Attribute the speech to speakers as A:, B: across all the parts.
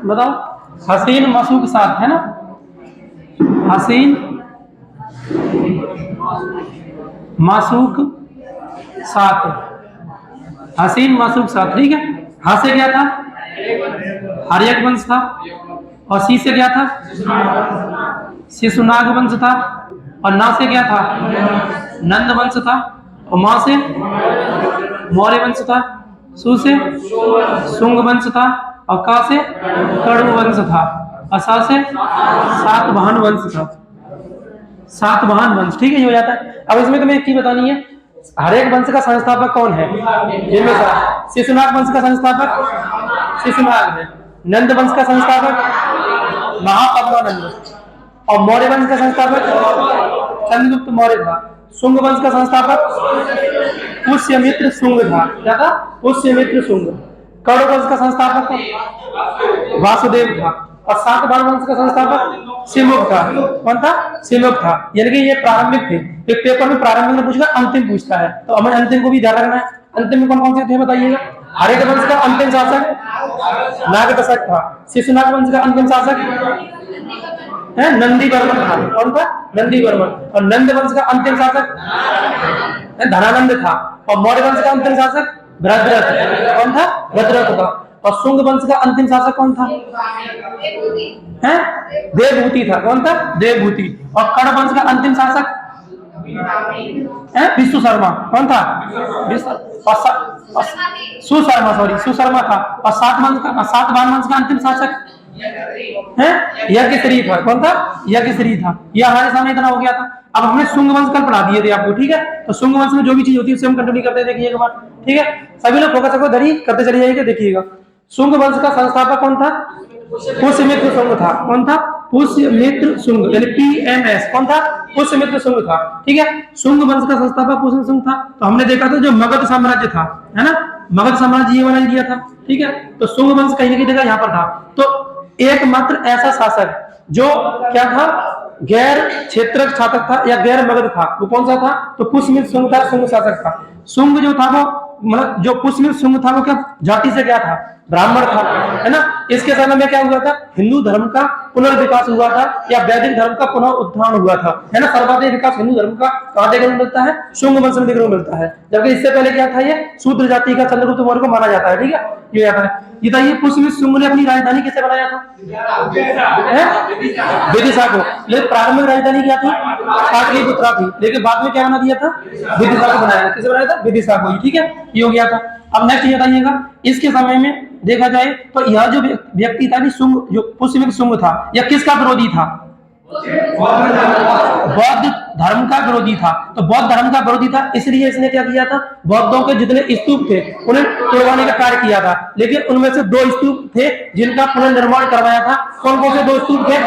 A: बताओ, हसीन मासूक साथ है ना, हसीन मासूक साथ, हसीन मासूक साथ, ठीक है। हा से क्या था, हर्यक वंश था। और सी से क्या था, शिशुनाग वंश था। और ना से क्या था, नंद वंश था। और मां से मौर्य वंश था। सु से शुंग वंश था। और का से कण्व वंश था। और सा से सातवाहन वंश था, सातवाहन वंश, ठीक है, ये हो जाता है। अब इसमें तुम्हें एक चीज बतानी है, हर एक वंश का संस्थापक कौन है, जिनमें से शिशुनाग वंश का संस्थापक शिशुनाग है। नंद वंश का संस्थापक महापद्मानंद। और मौर्य वंश का संस्थापक चंद्रगुप्त मौर्य था। शुंग वंश का संस्थापक पुष्यमित्र शुंग था। क्या था, पुष्यमित्र शुंग। कण्व वंश का संस्थापक वासुदेव था। और सातवाहन वंश का संस्थापक सिमुख था। कौन था, सिमुख था। यानी कि ये प्रारंभिक थे। एक पेपर में प्रारंभिक में पूछेगा, अंतिम पूछता है, तो हमें अंतिम को भी ध्यान रखना है। अंतिम में कौन कौन से थे बताइएगा। हर्यक वंश का अंतिम शासक नागदशक था। शिशुनाग वंश का अंतिम शासक है नंदी वर्मन था। कौन था, नंदी वर्मन। और नंद वंश का अंतिम शासक धनानंद था। और मौर्य वंश का अंतिम शासक भद्रथ। कौन था, भद्रथ था। और शुंग वंश का अंतिम शासक कौन था, है देवभूति था। कौन था, देवभूति। और कण्व वंश का अंतिम शासक है विष्णु शर्मा। कौन था, सुशर्मा, सॉरी सुशर्मा था। और सातवाहन वंश का अंतिम शासक है यज्ञश्री था। कौन था, यज्ञश्री था। यह हमारे सामने इतना हो गया था। अब हमने शुंग वंश कल पढ़ा दिए थे आपको, ठीक है। तो शुंग वंश में जो भी चीज होती है उसे हम कंटिन्यू करते हैं, देखिएगा बात, ठीक है। सभी लोग फोकस रखो, धरी करते चले जाइएगा, देखिएगा। शुंग वंश का संस्थापक कौन था, पुष्यमित्र शुंग था। कौन था, पुष्यमित्र शुंग, यानी PMS। कौन था, पुष्यमित्र शुंग था, ठीक है। शुंग वंश का संस्थापक पुष्यमित्र शुंग था। तो हमने देखा था जो मगध साम्राज्य था, है ना, मगध साम्राज्य ये बना दिया था, ठीक है। तो शुंग वंश कहीं ना कहीं जगह यहाँ पर था। तो एकमात्र ऐसा शासक जो क्या था, गैर क्षेत्रक शासक था या गैर मगध था, वो कौन सा था, तो पुष्यमित्र शुंग था, शुंग शासक था। शुंग जो था वो मतलब जो पुष्यमित्र शुंग था वो क्या जाति से क्या था, ब्राह्मण था, है ना। इसके समय में क्या हुआ था, हिंदू धर्म का पुनर्विकास हुआ था या वैदिक धर्म का पुनः उत्थान हुआ था, है ना। सर्वाधिक विकास हिंदू धर्म का कहाँ देखने को मिलता है, शुंग वंश में देखने को मिलता है। जबकि इससे पहले क्या था, ये शूद्र जाति का चंद्रगुप्त मौर्य को माना जाता है, ठीक है, ये जाता है। बताइए पुष्यमित्र शुंग ने अपनी राजधानी किसे बनाया था, विदिशा को। लेकिन प्रारंभिक राजधानी क्या थी, पाटलिपुत्रा थी। लेकिन बाद में क्या बना दिया था, विदिशा को बनाया था। किसे बनाया था, विदिशा को, ठीक है, ये हो गया था। अब नेक्स्ट ये बताइएगा, इसके समय में देखा जाए तो यह जो व्यक्ति था, शुंग जो पुष्यमित्र शुंग था, यह किसका विरोधी था, बौद्ध धर्म का विरोधी था। तो बौद्ध धर्म का विरोधी था, इसलिए इसने क्या किया था, बौद्धों के जितने स्तूप थे उन्हें तोड़वाने का कार्य किया था। लेकिन उनमें से 2 स्तूप थे जिनका पुनर्निर्माण करवाया था। कौन कौन से 2 स्तूप थे,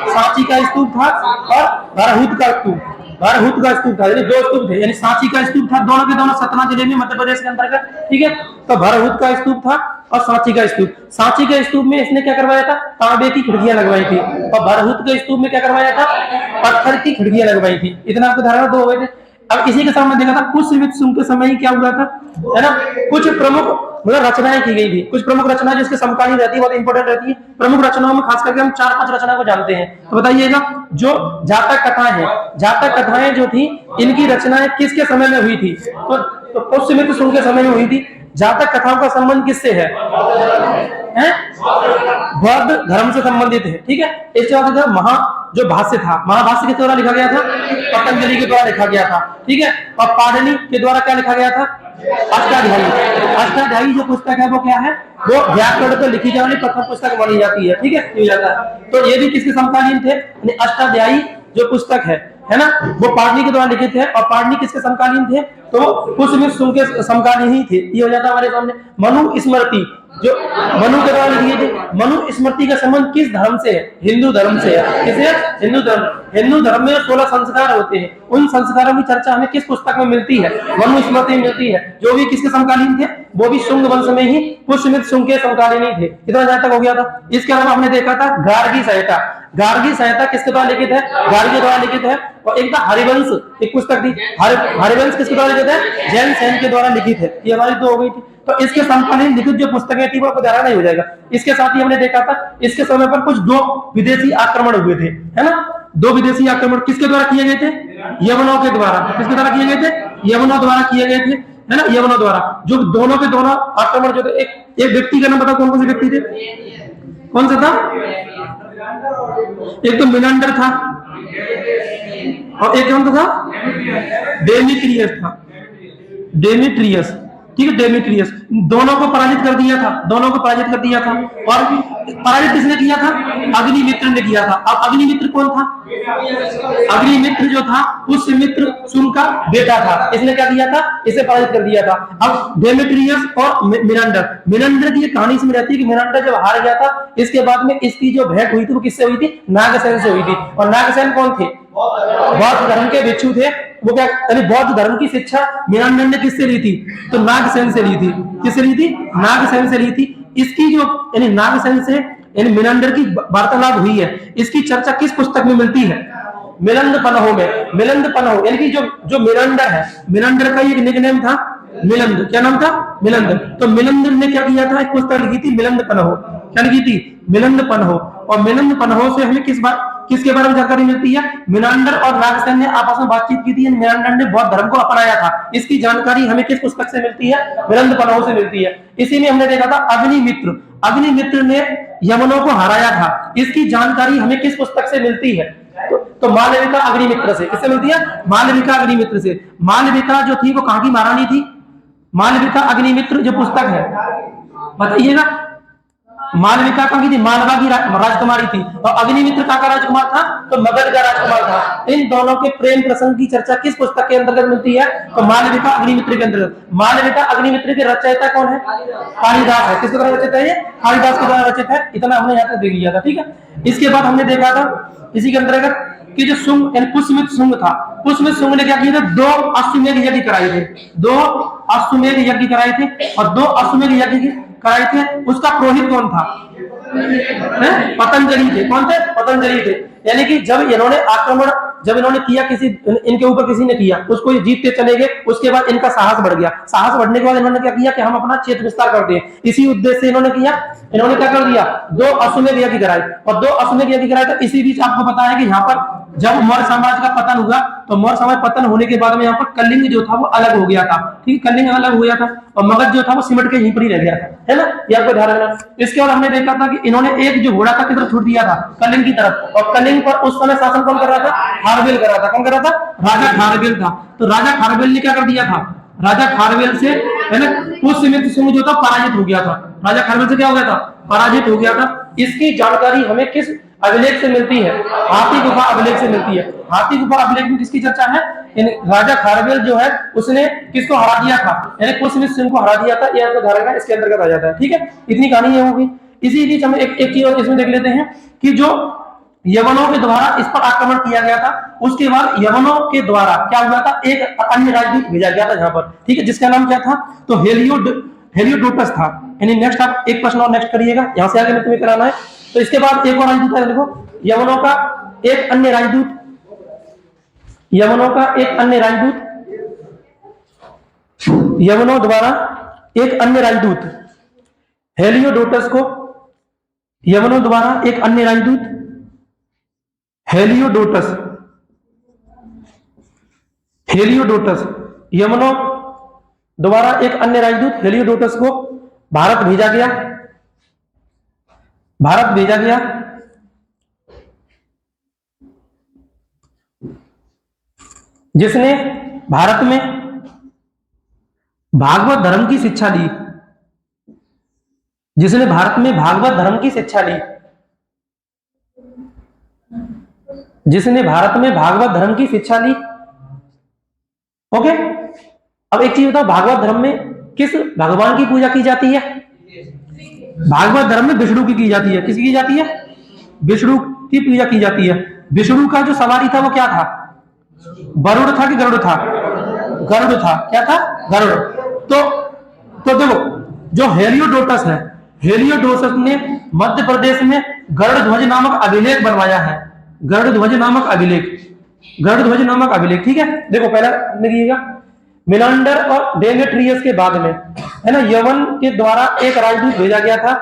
A: सांची का स्तूप था और भरहुत का स्तूप। भरहुत का स्तूप था, यानी 2 स्तूप थे, यानी सांची का स्तूप था, दोनों के दोनों सतना जिले में मध्य प्रदेश के अंतर्गत, ठीक है। तो भरहुत का स्तूप था और सांची का स्तूप। सांची के स्तूप में इसने क्या करवाया था, तांबे की खिड़कियां लगवाई थी। और भरहुत के स्तूप में क्या करवाया था, पत्थर की खिड़कियां लगवाई थी। इतना आपको धारणा 2 हो गए थे। अब इसी के समय देखा था पुष्यमित्र शुंग के समय ही क्या हुआ था, है ना, कुछ प्रमुख मतलब रचनाएं की गई थी। कुछ प्रमुख रचनाएं जिसके समकालीन रहती है, बहुत इंपॉर्टेंट रहती है। प्रमुख रचनाओं में खास करके हम 4-5 रचनाओं को जानते हैं। तो बताइएगा, जो जातक कथाएं हैं, जातक कथाएं जो थी, इनकी रचनाएं किसके समय में हुई थी, तो पुष्यमित्र शुंग के समय में हुई थी। जातक कथाओं का संबंध किससे है, बौद्ध धर्म से संबंधित है, ठीक है। इसके बाद जो भाष्य था, महाभाष्य किसके द्वारा लिखा गया था, पतंजलि के द्वारा लिखा गया था, ठीक है। और पाणिनि के द्वारा क्या लिखा गया था, अष्टाध्यायी। अष्टाध्यायी जो पुस्तक है वो क्या है, वो व्याकरण पर लिखी जाने वाली प्रथम पुस्तक मानी जाती है, ठीक है, जाता है। तो ये भी किसके समकालीन थे, अष्टाध्यायी जो पुस्तक है ना, वो पाणिनि के द्वारा लिखित है। और पाणिनि किसके समकालीन थे, तो पुष्यमित्र शुंग के समकालीन ही थे। ये हो जाता है हमारे सामने। मनु स्मृति जो मनु के द्वारा लिखी थी। मनु स्मृति का संबंध किस धर्म से है, हिंदू धर्म से है। किसे, हिंदू धर्म। हिंदू धर्म में 16 संस्कार होते हैं, उन संस्कारों की चर्चा हमें किस पुस्तक में मिलती है, मनु स्मृति में मिलती है। जो भी किसके समकालीन थे, वो भी शुंग वंश में ही पुष्यमित्र शुंग के समकालीन ही थे। इतना जहां तक हो गया था। इसके अलावा हमने देखा था गार्गी संहिता। गार्गी संहिता किसके द्वारा लिखित है, गार्गी द्वारा लिखित है। और एक था हरिवंश, एक पुस्तक थी हरिवंश, किसके द्वारा लिखित है, जैन सेन के द्वारा लिखित है। ये हमारी 2 हो गई थी। तो इसके समकालीन लिखित जो पुस्तकें थी वो आपको ध्यान नहीं हो जाएगा। इसके साथ ही हमने देखा था इसके समय पर कुछ 2 विदेशी आक्रमण हुए थे, है ना। 2 विदेशी आक्रमण किसके द्वारा किए गए थे? यवनों के द्वारा। किसके द्वारा किए गए थे? यवनों द्वारा किए गए थे, है ना, यवनों द्वारा। जो दोनों के दोनों आक्रमण जो थे, एक व्यक्ति का नाम बताओ, कौन कौन से व्यक्ति थे? कौन सा था? एक तो मिनांडर था और एक कौन था? डेमेट्रियस था। डेमेट्रियस, ठीक है, डेमेट्रियस। दोनों को पराजित कर दिया था, दोनों को पराजित कर दिया था। और पराजित किसने किया था? अग्निमित्र ने किया था। अब अग्निमित्र कौन था? अग्निमित्र जो था उस मित्र सुन का बेटा था। इसने क्या किया था? इसे पराजित कर दिया था। अब डेमेट्रियस और मिनांडर की कहानी इसमें रहती है कि मिनांडर जब हार गया था, इसके बाद में इसकी जो भेंट हुई थी वो किससे हुई थी? नागसेन से हुई थी। और नागसेन कौन थे? बौद्ध धर्म के भिक्षु थे। वो क्या, यानी बौद्ध धर्म की शिक्षा मिनांडर ने किससे ली थी? तो नागसेन से ली थी। किससे ली थी? नागसेन से ली थी। इसकी जो यानी नागसेन से यानी मिनांडर की वार्तालाप हुई है, इसकी चर्चा किस पुस्तक में मिलती है? मिलिंद पन्हो में। मिलिंद पन्हो यानी कि जो मिनांडर है, मिनांडर का एक निकनेम था मिलिंद। क्या नाम था? मिलिंद। तो मिलिंद ने क्या किया था? एक पुस्तक लिखी थी मिलिंद पन्हो। क्या लिखी थी? मिलिंद पन्हो। और मिलिंद पन्हो से हमें किसके बारे में जानकारी मिलती है? मिनांडर और नागसेन ने आपस में बातचीत की थी। मिनांडर ने बौद्ध धर्म को अपनाया था। इसकी जानकारी हमें किस पुस्तक से मिलती है? मिलिंद पन्हो से मिलती है। इसी में हमने देखा था अग्निमित्र। अग्निमित्र ने यवनों को हराया था। इसकी जानकारी हमें किस पुस्तक से मिलती है? तो मालविका अग्निमित्र से। किससे मिलती है? मालविका अग्निमित्र से। मालविका जो थी वो कहां की महारानी थी? मालविका अग्निमित्र जो पुस्तक है, बताइएगा। मालविका कहां की थी? मालवा की राजकुमारी थी। और अग्निमित्र कहां का राजकुमार था? तो मगध का राजकुमार था। इन दोनों के प्रेम प्रसंग की चर्चा किस पुस्तक के अंतर्गत मिलती है? तो मालविका अग्निमित्र के अंतर्गत। मालविका अग्निमित्र के रचयिता कौन है? कालिदास है। किसके द्वारा रचित है ये? कालिदास के द्वारा रचित है। इतना हमने यहाँ तक देख लिया था, ठीक है। इसके बाद हमने देखा था इसी के अंतर्गत कि जो सुंग यानी पुष्यमित्र सुंग था, पुष्यमित्र सुंग ने क्या किया था? 2 अश्वमेध यज्ञ कराए थे। 2 अश्वमेध यज्ञ कराए थे। और 2 अश्वमेध यज्ञ कराए थे। उसका पुरोहित कौन था? पतंजलि थे। कौन थे? पतंजलि थे। यानी कि जब इन्होंने किया, किसी इनके ऊपर किसी ने किया, उसको ये जीतते चले गए। उसके बाद इनका साहस बढ़ गया। साहस बढ़ने के बाद इन्होंने क्या किया कि हम अपना क्षेत्र विस्तार करते हैं। इसी उद्देश्य से इन्होंने किया, इन्होंने क्या कर दिया? 2 अश्वमेध यज्ञ कराए। और 2 अश्वमेध यज्ञ कराए। तो इसी बीच आपको पता है कि यहाँ पर जब मौर्य साम्राज्य का पतन हुआ, तो मौर्य साम्राज्य पतन होने के बाद में यहाँ पर कलिंग जो था वो अलग हो गया था, ठीक है। कलिंग अलग हो गया था और मगध जो था वो सिमट के यहीं पर ही रह गया था, है ना। ये आपको ध्यान रखना। इसके बाद हमने देखा था कि इन्होंने एक जो घोड़ा था की तरफ छोड़ दिया था, कलिंग की तरफ। और कलिंग पर उस समय शासन कौन कर रहा था? खारवेल कर रहा था। कौन कर रहा था? राजा खारवेल था। तो राजा खारवेल ने क्या कर दिया था? राजा खारवेल से, है ना, पुष्यमित्र सुंग जो था पराजित हो गया था। राजा खारवेल से क्या हो गया था? पराजित हो गया था। इसकी जानकारी हमें किस अभिलेख से मिलती है? हाथी गुफा अभिलेख से मिलती है। हाथी गुफा अभिलेख में किसकी चर्चा है? राजा खारवेल जो है उसने किसको हरा दिया था? यानी पुष्यमित्र सिंह को हरा दिया था। यह तो धारणा इसके अंतर्गत आ जाता है, ठीक है। इतनी कहानी ये होगी। इसी बीच हम एक चीज और इसमें देख लेते हैं कि जो यवनों के द्वारा इस पर आक्रमण किया गया था, उसके बाद यवनों के द्वारा क्या हुआ था? एक अन्य राजदूत भेजा गया था यहाँ पर, ठीक है, जिसका नाम क्या था? तो हेलियोडोटस था। यानी नेक्स्ट आप एक प्रश्न और नेक्स्ट करिएगा, यहाँ से आगे में तुम्हें कराना है। तो इसके बाद एक और राजदूत है, देखो, यवनों का एक अन्य राजदूत, यवनों का एक अन्य राजदूत, यवनों द्वारा एक अन्य राजदूत हेलियोडोटस को, यवनों द्वारा एक अन्य राजदूत हेलियोडोटस, हेलियोडोटस, यवनों द्वारा एक अन्य राजदूत हेलियोडोटस को भारत भेजा गया, भारत भेजा गया। जिसने भारत में भागवत धर्म की शिक्षा ली, जिसने भारत में भागवत धर्म की शिक्षा ली, जिसने भारत में भागवत धर्म की शिक्षा ली। ओके, अब एक चीज बताओ, भागवत धर्म में किस भगवान की पूजा की जाती है? भागवत धर्म में विष्णु की जाती है। किसकी की जाती है? विष्णु की पूजा की जाती है। विष्णु का जो सवारी था वो क्या था? वरुण था कि गरुड़ था? गरुड़ था। क्या था? गरुड़। तो देखो, जो हेलियोडोटस है, हेलियोडोटस ने मध्य प्रदेश में गरुड़ ध्वज नामक अभिलेख बनवाया है। गरुड़ ध्वज नामक अभिलेख, गरुड़ ध्वज नामक अभिलेख, ठीक है। देखो पहला लिखिएगा, मिनांडर और डेमेट्रियस के बाद में, है ना, यवन के द्वारा एक राजदूत भेजा गया था,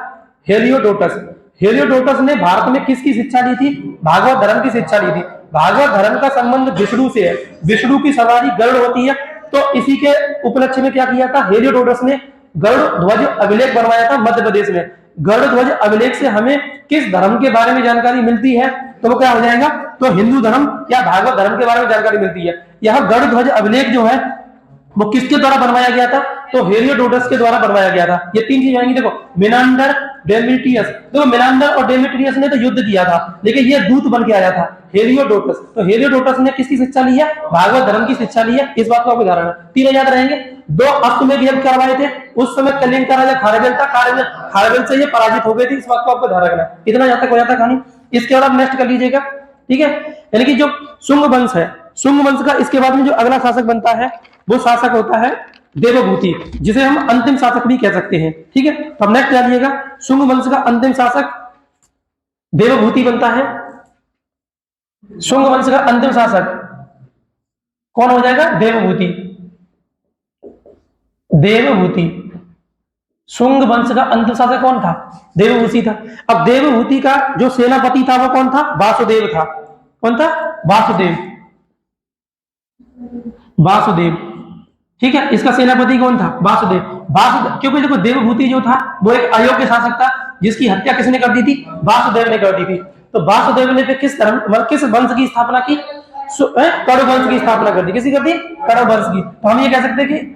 A: हेलियोडोटस। हेलियोडोटस ने भारत में किसकी शिक्षा ली थी? भागवत धर्म की शिक्षा ली थी। भागवत धर्म का संबंध विष्णु से है, विष्णु की सवारी गरुड़ होती है, तो इसी के उपलक्ष्य में क्या किया था? हेलियोडोटस ने गरुड़ ध्वज अभिलेख बनवाया था मध्य प्रदेश में। गरुड़ ध्वज अभिलेख से हमें किस धर्म के बारे में जानकारी मिलती है? तो वो क्या हो जाएगा? तो हिंदू धर्म या भागवत धर्म के बारे में जानकारी मिलती है। यह गरुड़ ध्वज अभिलेख जो है वो किसके द्वारा बनवाया गया था? तो हेलियोडोटस के द्वारा बनवाया गया था। ये तीन चीजें आएंगी, देखो, मिनांडर, डेमेट्रियस। तो मिनांडर और डेमेट्रियस ने तो युद्ध किया था, लेकिन ये दूत बन के आया था हेलियोडोटस। तो हेलियोडोटस ने किसकी शिक्षा ली है? भागवत धर्म की शिक्षा ली है। इस बात को आपको ध्यान रखना। तीनों याद रहेंगे। दो अश्वमेध यज्ञ करवाए थे, उस समय कलिंग का राजा खारवेल था, खारवेल से ये पराजित हो गए थे। इस बात को आपको ध्यान रखना। इतना यहाँ तक हो जाता कहानी। इसके बाद आप नेक्स्ट कर लीजिएगा, ठीक है। यानी कि जो शुंग वंश है, शुंग वंश का इसके बाद में जो अगला शासक बनता है वो शासक होता है देवभूति, जिसे हम अंतिम शासक भी कह सकते हैं, ठीक है। तो अब नेक्स्ट जानिएगा, शुंग वंश का अंतिम शासक देवभूति बनता है। शुंग वंश का अंतिम शासक कौन हो जाएगा? देवभूति। देवभूति। शुंग वंश का अंतिम शासक कौन था? देवभूति था। अब देवभूति का जो सेनापति था वो कौन था? वासुदेव था। कौन था? वासुदेव। वासुदेव, ठीक है। इसका सेनापति कौन था? वासुदेव। वासुदेव, क्योंकि देखो देवभूति जो था वो एक अयोग्य शासक था, जिसकी हत्या किसने कर दी थी? वासुदेव ने कर दी थी। तो वासुदेव ने फिर किस धर्म, किस वंश की स्थापना की? कड़ु वंश की स्थापना कर दी। किसी कर दी? कड़ु वंश की। तो हम ये कह सकते हैं कि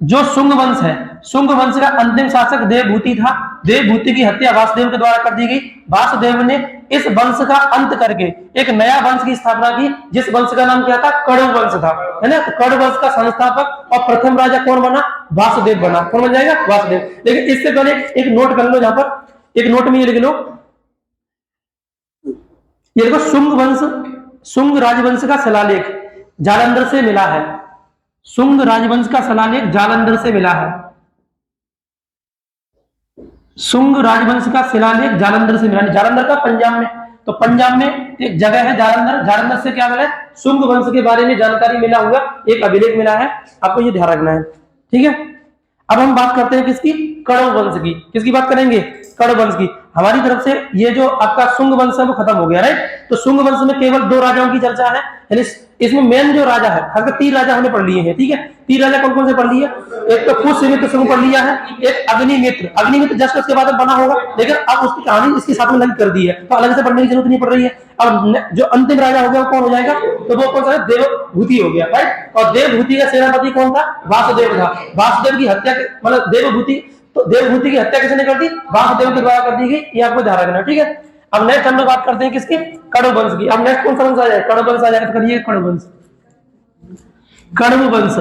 A: जो शुंग वंश है, शुंग वंश का अंतिम शासक देवभूति था। देवभूति की हत्या वासुदेव के द्वारा कर दी गई। वासुदेव ने इस वंश का अंत करके एक नया वंश की स्थापना की, जिस वंश का नाम क्या था? कड़ु वंश था, है ना। तो कड़ु वंश का संस्थापक और प्रथम राजा कौन बना? वासुदेव बना। कौन बन जाएगा? वासुदेव। लेकिन इससे पहले एक नोट कर लो, यहां पर एक नोट में ये लिख लो, ये देखो, शुंग वंश, शुंग राजवंश का शिलालेख जालंधर से मिला है। शुंग राजवंश का शिलालेख जालंधर से मिला है। शुंग राजवंश का शिलालेख जालंधर से मिला है। जालंधर का पंजाब में, तो पंजाब में एक जगह है जालंधर। जालंधर से क्या मिला है? शुंग वंश के बारे में जानकारी मिला हुआ एक अभिलेख मिला है। आपको ये ध्यान रखना है, ठीक है। अब हम बात करते हैं किसकी? कड़ु वंश की। किसकी बात करेंगे? कड़ु वंश की। हमारी तरफ से ये जो आपका शुंग वंश है वो खत्म हो गया, राइट। तो शुंग वंश में केवल दो राजाओं की चर्चा है, यानी इसमें मेन जो राजा है, हर 3 राजा हमने पढ़ लिए हैं, ठीक है। 3 राजा कौन कौन से पढ़ लिए? एक तो पुष्यमित्र शुंग पढ़ लिया है, एक अग्निमित्र। अग्निमित्र जस्ट उसके बाद बना होगा, लेकिन अब उसकी कहानी इसके साथ में लिंक कर दी है, तो अलग से पढ़ने की जरूरत नहीं पड़ रही है। अब जो अंतिम राजा हो गया वो कौन हो जाएगा? तो वो कौन सा? देवभूति हो गया, राइट। और देवभूति का सेनापति कौन था? वासुदेव था। वासुदेव की हत्या, मतलब देवभूति, तो देवभूति की हत्या किसने कर दी? वासुदेव के द्वारा कर दी गई। ये आपको ध्यान रखना, ठीक है। अब नेक्स्ट हम लोग बात करते हैं किसकी? कड़ु वंश की। अब नेक्स्ट कौन सा वंश आ जाएगा? कड़ु वंश आ जाएगा। तो करिए कड़ु वंश, कड़ु वंश,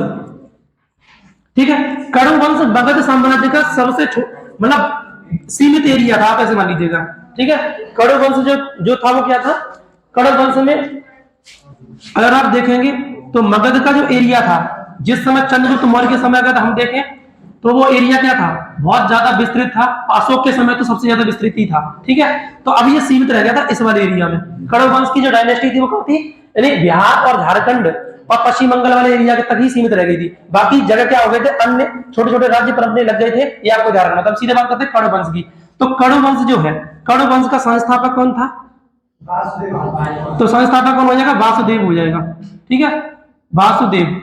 A: ठीक है। कड़ु वंश मगध साम्राज्य का सबसे मतलब सीमित एरिया था, आप ऐसे मान लीजिएगा, ठीक है। कड़ु वंश जो था वो क्या था? कड़ु वंश में अगर आप देखेंगे तो मगध का जो एरिया था, जिस समय चंद्रगुप्त मौर्य के समय अगर हम देखें तो वो एरिया क्या था? बहुत ज्यादा विस्तृत था। अशोक के समय तो सबसे ज्यादा विस्तृत ही था, ठीक है। तो अब ये सीमित रह गया था इस वाले एरिया में। कड़ु वंश की जो डायनेस्टी थी वो कौन थी? यानी बिहार और झारखंड और पश्चिम बंगाल वाले एरिया के तक ही सीमित रह गई थी। बाकी जगह क्या हो गए थे? अन्य छोटे छोटे राज्य पनपने लग गए थे। ये आपको ध्यान रखना। तब सीधे बात करते हैं कड़ु वंश की। तो कड़ु वंश जो है, कड़ु वंश का संस्थापक कौन था? तो संस्थापक कौन हो जाएगा? वासुदेव हो जाएगा, ठीक है। वासुदेव,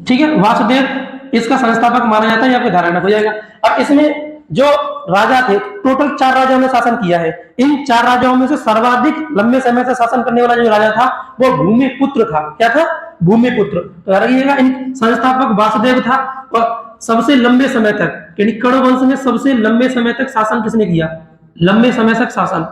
A: ठीक है। वासुदेव इसका संस्थापक माना जाता है। आपको ध्यान हो जाएगा। अब इसमें जो राजा थे, टोटल 4 राजाओं ने शासन किया है। इन 4 राजाओं में से सर्वाधिक लंबे समय से शासन करने वाला जो राजा था वो भूमिपुत्र था। क्या था? भूमिपुत्र। तो याद रखिएगा, इन संस्थापक वासुदेव था। और सबसे लंबे समय तक, यानी कड़ु वंश में सबसे लंबे समय तक शासन किसने किया? लंबे समय तक शासन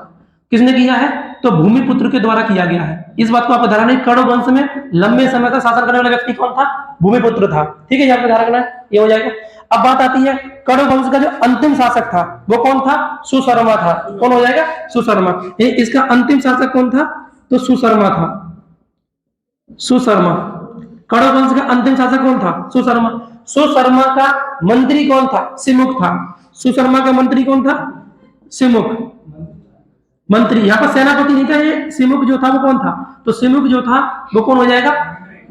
A: किसने किया है? तो भूमिपुत्र के द्वारा किया गया है। इस बात को आपको ध्यान रखना है। कड़ु वंश में लंबे समय तक शासन करने वाला व्यक्ति कौन था? भूमिपुत्र था, ठीक है। यहाँ पे ध्यान रखना है, ये हो जाएगा। अब बात आती है कड़ु वंश का जो अंतिम शासक था वो कौन था? सुशर्मा था। कौन हो जाएगा? सुशर्मा। इसका अंतिम शासक कौन था? तो सुशर्मा था। सुशर्मा। कड़ु वंश का अंतिम शासक कौन था? सुशर्मा। सुशर्मा का मंत्री कौन था? सिमुख था। सुशर्मा का मंत्री कौन था? सिमुख। मंत्री, यहाँ पर सेनापति नहीं था, ये सिमुख जो था वो कौन था? तो सिमुख जो था वो कौन हो जाएगा?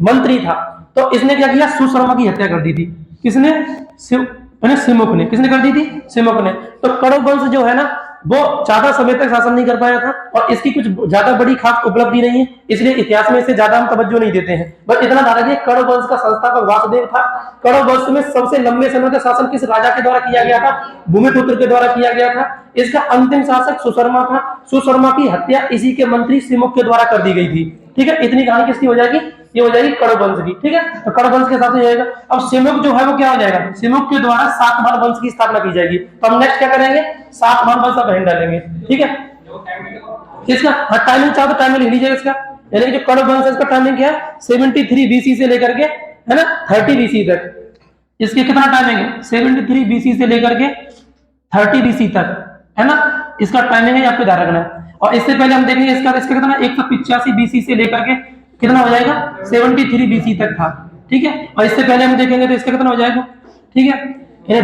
A: मंत्री था। तो इसने क्या किया, सुशर्मा की हत्या कर दी थी। किसने? सिमुक ने। किसने कर दी थी? सिमुक ने। तो कण्व वंश जो है ना वो ज्यादा समय तक शासन नहीं कर पाया था और इसकी कुछ ज्यादा बड़ी खास उपलब्धि नहीं है, इसलिए इतिहास में इसे ज्यादा हम तवज्जो नहीं देते हैं। बस इतना ध्यान रखिए कण्व वंश का संस्थापक वासुदेव था। कण्व वंश में सबसे लंबे समय तक शासन किस राजा के द्वारा किया गया था? भूमिपुत्र के द्वारा किया गया था। इसका अंतिम शासक सुशर्मा था। सुशर्मा की हत्या इसी के मंत्री सिमुक के द्वारा कर दी गई थी। ठीक है, इतनी कहानी किसकी हो जाएगी? ये हो जाएगी कण्व वंश की। ठीक है, तो कण्व वंश के हिसाब से जाएगा। अब सिमुक जो है वो क्या हो जाएगा? सिमुक के द्वारा सातवाहन वंश की स्थापना की जाएगी। तो हम नेक्स्ट क्या करेंगे? सातवाहन वंश का बहन डालेंगे। ठीक है, इसका टाइमिंग चाहो तो टाइमिंग लिख लीजिएगा इसका, यानी कि जो कण्व वंश है इसका टाइमिंग क्या है? 73 बीसी से लेकर के, है ना, 30 बीसी तक। इसके कितना टाइमिंग है? 73 बीसी से लेकर के 30 बीसी तक, है ना, इसका टाइमिंग है, आपको ध्यान रखना है। और इससे पहले हम देखेंगे इसका कितना, 185 बीसी से लेकर के कितना हो जाएगा? 73 बीसी तक था। ठीक है, और इससे पहले हम देखेंगे तो इसका कितना हो जाएगा? ठीक है, ये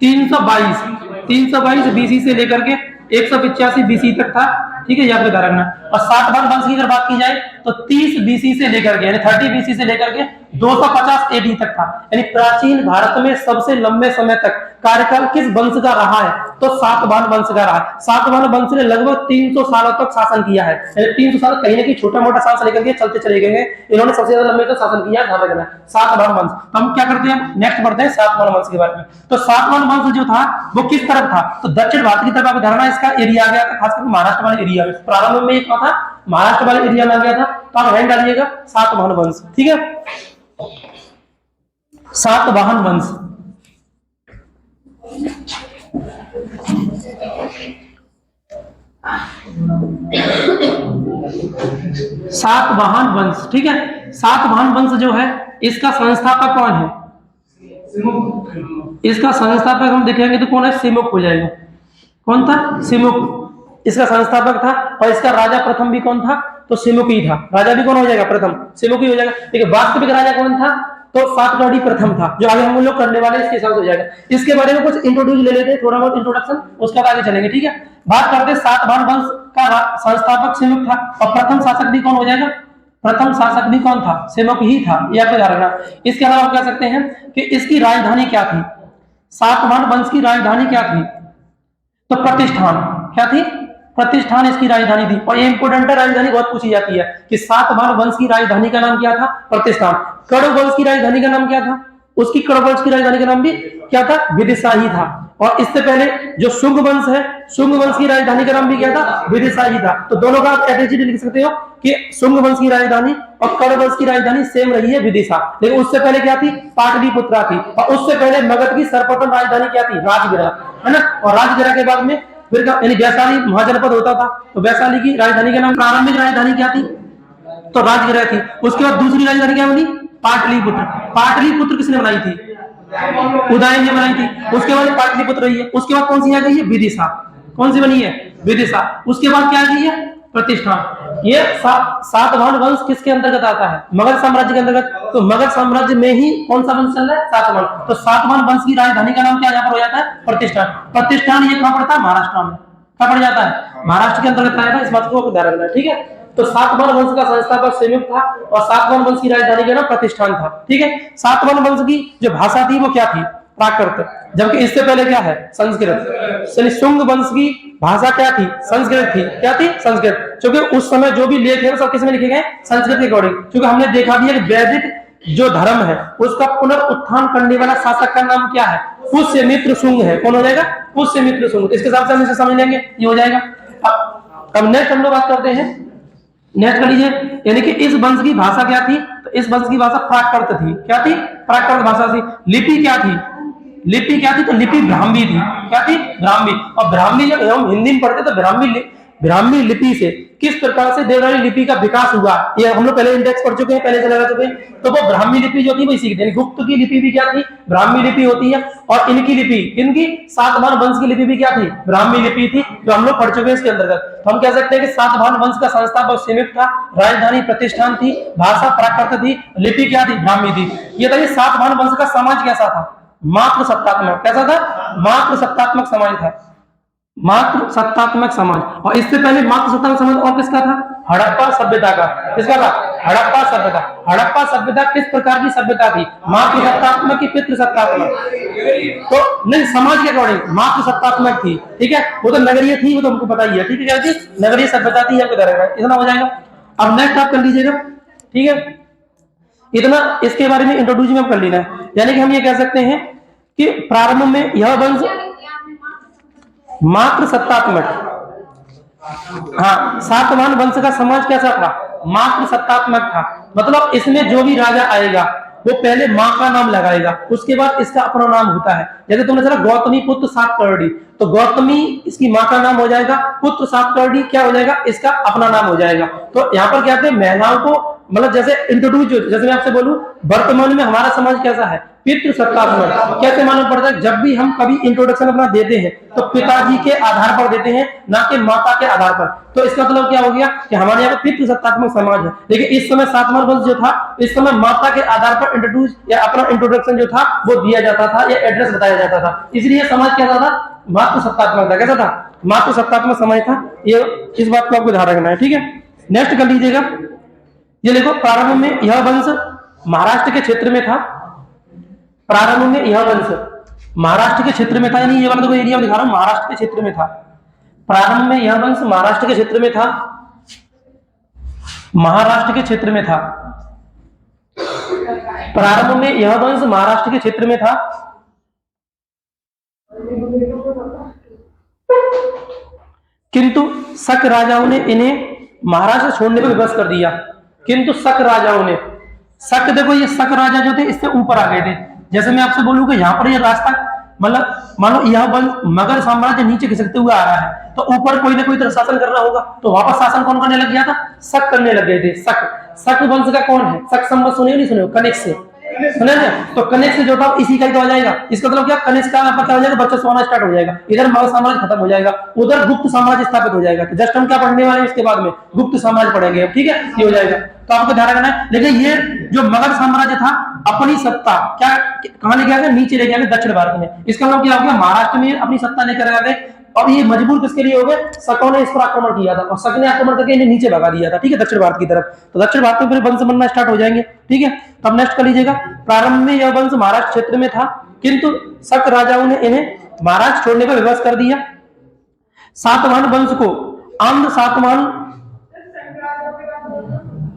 A: 322 बीसी से लेकर के 185 बीसी तक था। ठीक है, ये आपको ध्यान रखना। और सातवाहन वंश की अगर बात की जाए तो 30 बीसी से लेकर के, यानी 30 बीसी से लेकर के 250 एडी तक था। यानी प्राचीन भारत में सबसे लंबे समय तक कार्यकाल किस वंश का रहा है? तो सातवाहन वंश का रहा है। सातवाहन वंश ने लगभग 300 सालों तक शासन किया है। 300 साल कहीं ना कहीं छोटा मोटा शासन लेकर के चलते चले गए हैं, इन्होंने सबसे ज्यादा लंबे तक शासन किया है सातवाहन वंश। तो हम क्या करते हैं, नेक्स्ट बढ़ते हैं सातवाहन वंश के बारे में। तो सातवाहन वंश जो था वो किस तरफ था? तो दक्षिण भारत की तरफ। आपको ध्यान रखना इसका एरिया आ गया था, खासकर महाराष्ट्र वाले एरिया में। प्रारंभ में एक था महाराष्ट्र वाले एरिया में आ गया था। तो आप हैंड डालिएगा सातवाहन वंश। ठीक है, सातवाहन वंश। सातवाहन वंश, ठीक है, सातवाहन वंश जो है इसका संस्थापक कौन है? इसका संस्थापक हम देखेंगे तो कौन है? सिमुक हो जाएगा। कौन था? सिमुक इसका संस्थापक था। और इसका राजा प्रथम भी कौन था? तो सिमुक ही था। राजा भी कौन हो जाएगा? प्रथम, सिमुक ही हो जाएगा। ठीक है, वास्तविक राजा कौन था? तो सातवाहन प्रथम था, जो आगे हम लोग करने वाले इसके हिसाब से हो जाएगा। इसके बारे में कुछ इंट्रोड्यूस ले लेते हैं, थोड़ा बहुत इंट्रोडक्शन, उसके बाद आगे चलेंगे। ठीक है, बात करते हैं सातवाहन वंश का संस्थापक सिमुक था। और प्रथम शासक भी कौन हो जाएगा? प्रथम शासक भी कौन था? सिमुक ही था। यह आपको ध्यान रखना। इसके अलावा आप कह सकते हैं कि इसकी राजधानी क्या थी? सातवाहन वंश की राजधानी क्या थी? तो प्रतिष्ठान। क्या थी? प्रतिष्ठान इसकी राजधानी थी। और ये इंपोर्टेंट है, राजधानी बहुत पूछी जाती है कि सातवाहन वंश की राजधानी का नाम क्या था? प्रतिष्ठान। कण्व वंश की राजधानी का नाम क्या था? उसकी कण्व वंश की राजधानी का नाम भी क्या था? विदिशा ही था। और इससे पहले जो शुंग वंश है, शुंग वंश की राजधानी का नाम भी क्या था? विदिशा ही था। तो दोनों का आप एटरीटी लिख सकते हो कि शुंग वंश की राजधानी और कण्व वंश की राजधानी सेम रही है, विदिशा। लेकिन उससे पहले क्या थी? पाटलिपुत्रा थी। और उससे पहले मगध की सर्वप्रथम राजधानी क्या थी? राजगिरा, है ना। और राजगिरा के बाद में फिर यानी वैशाली महाजनपद होता था। तो वैशाली की राजधानी का नाम, प्रारंभिक राजधानी क्या थी? तो राजगिरा थी। उसके बाद दूसरी राजधानी क्या बनी? पाटलिपुत्र। पाटलिपुत्र किसने बनाई थी? उदयन ने बनाई थी। उसके बाद पाटलिपुत्र रही है। उसके बाद कौन सी आ गई है? विदिशा। कौन सी बनी है? विदिशा। उसके बाद क्या आ गई है? प्रतिष्ठान। ये सातवाहन वंश किसके अंतर्गत आता है? मगध साम्राज्य के अंतर्गत। तो मगध साम्राज्य में ही कौन सा वंश चल रहा है? सातवाहन। तो सातवाहन वंश की राजधानी का नाम क्या यहाँ पर हो जाता है? प्रतिष्ठान। प्रतिष्ठान ये कहां पड़ता है? महाराष्ट्र में। कहां पड़ जाता है? महाराष्ट्र के अंतर्गत आएगा। इस बात को ध्यान रखना है। ठीक है, तो सातवाहन वंश का संस्थापक सिमुक था और सातवाहन वंश की राजधानी का नाम प्रतिष्ठान था। ठीक है, सातवाहन वंश की जो भाषा थी वो क्या थी? प्राकृत। जबकि इससे पहले क्या है? संस्कृत। शुंग वंश की भाषा क्या थी? संस्कृत थी। क्या थी? संस्कृत। क्योंकि उस समय जो भी लेख है सब किस में लिखे गए? संस्कृत के अकॉर्डिंग। क्योंकि हमने देखा भी है कि वैदिक जो धर्म है उसका पुनरुत्थान करने वाला शासक का नाम क्या है? पुष्यमित्र शुंग है। कौन हो जाएगा? पुष्यमित्र शुंग। इसके साथ हम इसे समझ लेंगे, ये हो जाएगा। अब नेक्स्ट हम लोग बात करते हैं, नेक्स्ट कर लीजिए, यानी कि इस वंश की भाषा क्या थी? तो इस वंश की भाषा प्राकृत थी। क्या थी? प्राकृत भाषा थी। लिपि क्या थी? लिपि क्या थी? तो लिपि ब्राह्मी थी। क्या थी? ब्राह्मी। और ब्राह्मी जब हम हिंदी में पढ़ते तो ब्राह्मी लिपि से किस प्रकार से देवनागरी लिपि का विकास हुआ, ये हम लोग पहले इंडेक्स पढ़ चुके हैं, पहले से लगा चुके हैं। तो वो ब्राह्मी लिपि जो थी वो इसी की थी। गुप्त की लिपि भी क्या थी? ब्राह्मी लिपि होती है। और इनकी लिपि, इनकी सातवाहन वंश की लिपि भी क्या थी? ब्राह्मी लिपि थी, जो हम लोग पढ़ चुके हैं इसके अंतर्गत। तो हम कह सकते हैं कि सातवाहन वंश का संस्थापक सिमुक था, राजधानी प्रतिष्ठान थी, भाषा प्राकृत थी, लिपि क्या थी? ब्राह्मी थी। ये था सातवाहन वंश का समाज कैसा था? मात्र सत्तात्मक। कैसा था? मात्र सत्तात्मक समाज था। मात्र सत्तात्मक समाज। और इससे पहले मात्र सत्तात्मक समाज और किसका था? हड़प्पा सभ्यता का। किसका था? हड़प्पा सभ्यता। हड़प्पा सभ्यता किस प्रकार की सभ्यता थी? मात्र सत्तात्मक की पितृ सत्तात्मक? तो नहीं, समाज के अकॉर्डिंग मात्र सत्तात्मक थी, ठीक है। वो तो नगरीय थी, वो तो हमको पता ही है, ठीक है। क्या थी? नगरीय सभ्यता थी, आपको इतना हो जाएगा। अब नेक्स्ट आप कर लीजिएगा, ठीक है। इतना इसके बारे में इंट्रोड्यूस में कर लेना है। यानी कि हम ये कह सकते हैं कि प्रारंभ में यह वंश मात्र सत्तात्मक, हाँ, सातवाहन वंश का समाज कैसा था? मात्र सत्तात्मक था। मतलब इसमें जो भी राजा आएगा वो पहले माँ का नाम लगाएगा, उसके बाद इसका अपना नाम होता है। जैसे तुमने चला गौतमी पुत्र सातकर्णी, तो गौतमी इसकी माँ का नाम हो जाएगा, पुत्र सातकर्णी क्या हो जाएगा? इसका अपना नाम हो जाएगा। तो यहाँ पर क्या कहते हैं, महिलाओं को मतलब जैसे इंट्रोड्यूस, जैसे मैं आपसे बोलूं वर्तमान में हमारा समाज कैसा है? पितृ सत्तात्मक। कैसे मालूम पड़ता है? जब भी हम कभी इंट्रोडक्शन अपना देते हैं तो पिताजी के आधार पर देते हैं, ना कि माता के आधार पर। तो इसका मतलब क्या हो गया कि हमारे यहाँ पर पितृ सत्तात्मक समाज है। लेकिन इस समय सातवाहन वंश जो था, इस समय माता के आधार पर इंट्रोड्यूस या अपना इंट्रोडक्शन जो था वो दिया जाता था या एड्रेस बताया जाता था। इसलिए समाज कैसा था? मातृ सत्तात्मक था। कैसा था? मातृ सत्तात्मक समाज था। ये इस बात को आपको ध्यान रखना है, ठीक है। नेक्स्ट कर लीजिएगा, ये देखो प्रारंभ में यह वंश महाराष्ट्र के क्षेत्र में था। प्रारंभ में यह वंश महाराष्ट्र के क्षेत्र में था, यानी ये वाला देखो एरिया दिखा रहा हूं, महाराष्ट्र के क्षेत्र में था। प्रारंभ में यह वंश महाराष्ट्र के क्षेत्र में था, महाराष्ट्र के क्षेत्र में था। प्रारंभ में यह वंश महाराष्ट्र के क्षेत्र में था। किंतु शक राजाओं ने इन्हें महाराष्ट्र छोड़ने पर विवश कर दिया। किंतु शक राजाओं ने, शक देखो ये शक राजा जो थे इससे ऊपर आ गए थे। जैसे मैं आपसे बोलूं कि यहाँ पर ये रास्ता मतलब मानो यह वंश मगध साम्राज्य नीचे खिसकते हुए आ रहा है, तो ऊपर कोई ना कोई तरह शासन करना होगा, तो वापस शासन कौन करने लग गया था? शक करने लग गए थे। शक वंश का कौन है? शक संवत सुने नहीं सुने? कनिष्क से सुने ना? तो कनिष्क जो था इसी का ही तो आ जाएगा। इसका मतलब क्या? कनिष्क का यहाँ पर क्या हो जाएगा? बच्चा सोना स्टार्ट हो जाएगा। इधर मगध साम्राज्य खत्म हो जाएगा, उधर गुप्त साम्राज्य स्थापित हो जाएगा। तो जस्ट हम क्या पढ़ने वाले हैं इसके बाद में? गुप्त साम्राज्य पढ़ेंगे, ठीक है। ये हो जाएगा, तो आपको ध्यान रखना है। लेकिन ये जो मगध साम्राज्य था अपनी सत्ता क्या कहां लेके आ गए? नीचे लेके आ गए, दक्षिण भारत में। इसका मतलब क्या हो गया? महाराष्ट्र में अपनी सत्ता लेकर आ गए। और ये मजबूर किसके लिए हो गए? शकों ने इस पर आक्रमण किया था और शक ने आक्रमण करके इन्हें नीचे भगा दिया था, ठीक है, दक्षिण भारत की तरफ। तो दक्षिण भारत में फिर वंश बनना स्टार्ट हो जाएंगे, ठीक है। तब नेक्स्ट कर लीजिएगा, प्रारंभ में यह वंश महाराष्ट्र क्षेत्र में था, किंतु शक राजाओं ने इन्हें महाराष्ट्र छोड़ने का विवश कर दिया। सातवाहन वंश को आंध्र सातवाहन,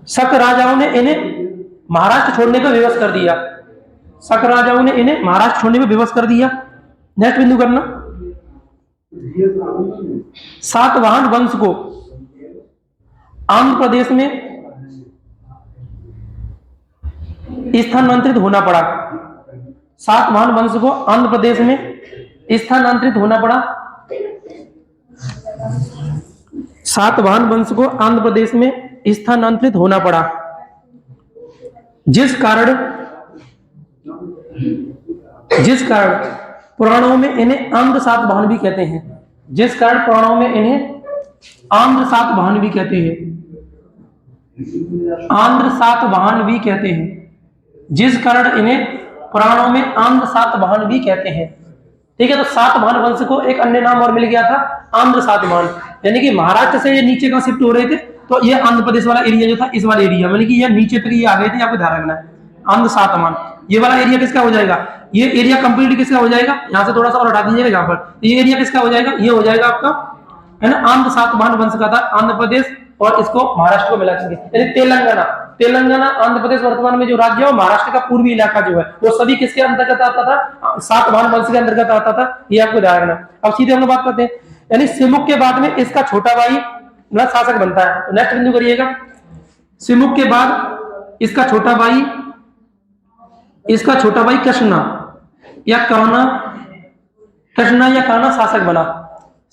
A: शक राजाओं ने इन्हें महाराष्ट्र छोड़ने का विवश कर दिया। शक राजाओं ने इन्हें महाराष्ट्र छोड़ने में विवश कर दिया। नेक्स्ट बिंदु करना, सातवाहन वंश को आंध्र प्रदेश में स्थानांतरित होना पड़ा। सातवाहन वंश को आंध्र प्रदेश में स्थानांतरित होना पड़ा। सातवाहन वंश को आंध्र प्रदेश में स्थानांतरित होना पड़ा, जिस कारण पुराणों में इन्हें आंध्र सातवाहन भी कहते हैं। जिस कारण पुराणों में इन्हें आंध्र सातवाहन भी कहते हैं। आंध्र सातवाहन भी कहते हैं, जिस कारण इन्हें पुराणों में आंध्र सातवाहन भी कहते हैं, ठीक है। तो सातवाहन वंश को एक अन्य नाम और मिल गया था, आंध्र सातवाहन। यानी कि महाराष्ट्र से ये नीचे का शिफ्ट हो रहे थे, तो ये आंध्र प्रदेश वाला एरिया जो था, इस वाला एरिया यानी कि ये नीचे तक ये आ गए थे, आपको ध्यान रखना है। आंध्र सातवाहन ये वाला एरिया किसका हो जाएगा? ये एरिया कंप्लीट किसका हो जाएगा? यहाँ से थोड़ा सा और हटा दीजिएगा यहाँ पर, तो ये एरिया किसका हो जाएगा? ये हो जाएगा आपका, है ना, आंध्र सातवाहन वंश का था, आंध्र प्रदेश और इसको महाराष्ट्र को मिला करके। यानी तेलंगाना आंध्र प्रदेश वर्तमान में जो राज्य है, महाराष्ट्र का पूर्वी इलाका जो है वो सभी किसके अंतर्गत आता था? सातवाहन वंश के अंतर्गत आता था। ये आपको ध्यान रखना। अब सीधे हम लोग बात करते हैं, यानी सिमुक के बाद में इसका छोटा भाई मतलब शासक बनता है। तो नेक्स्ट बिंदु करिएगा, सिमुक के बाद इसका छोटा भाई कृष्णा या काना शासक बना।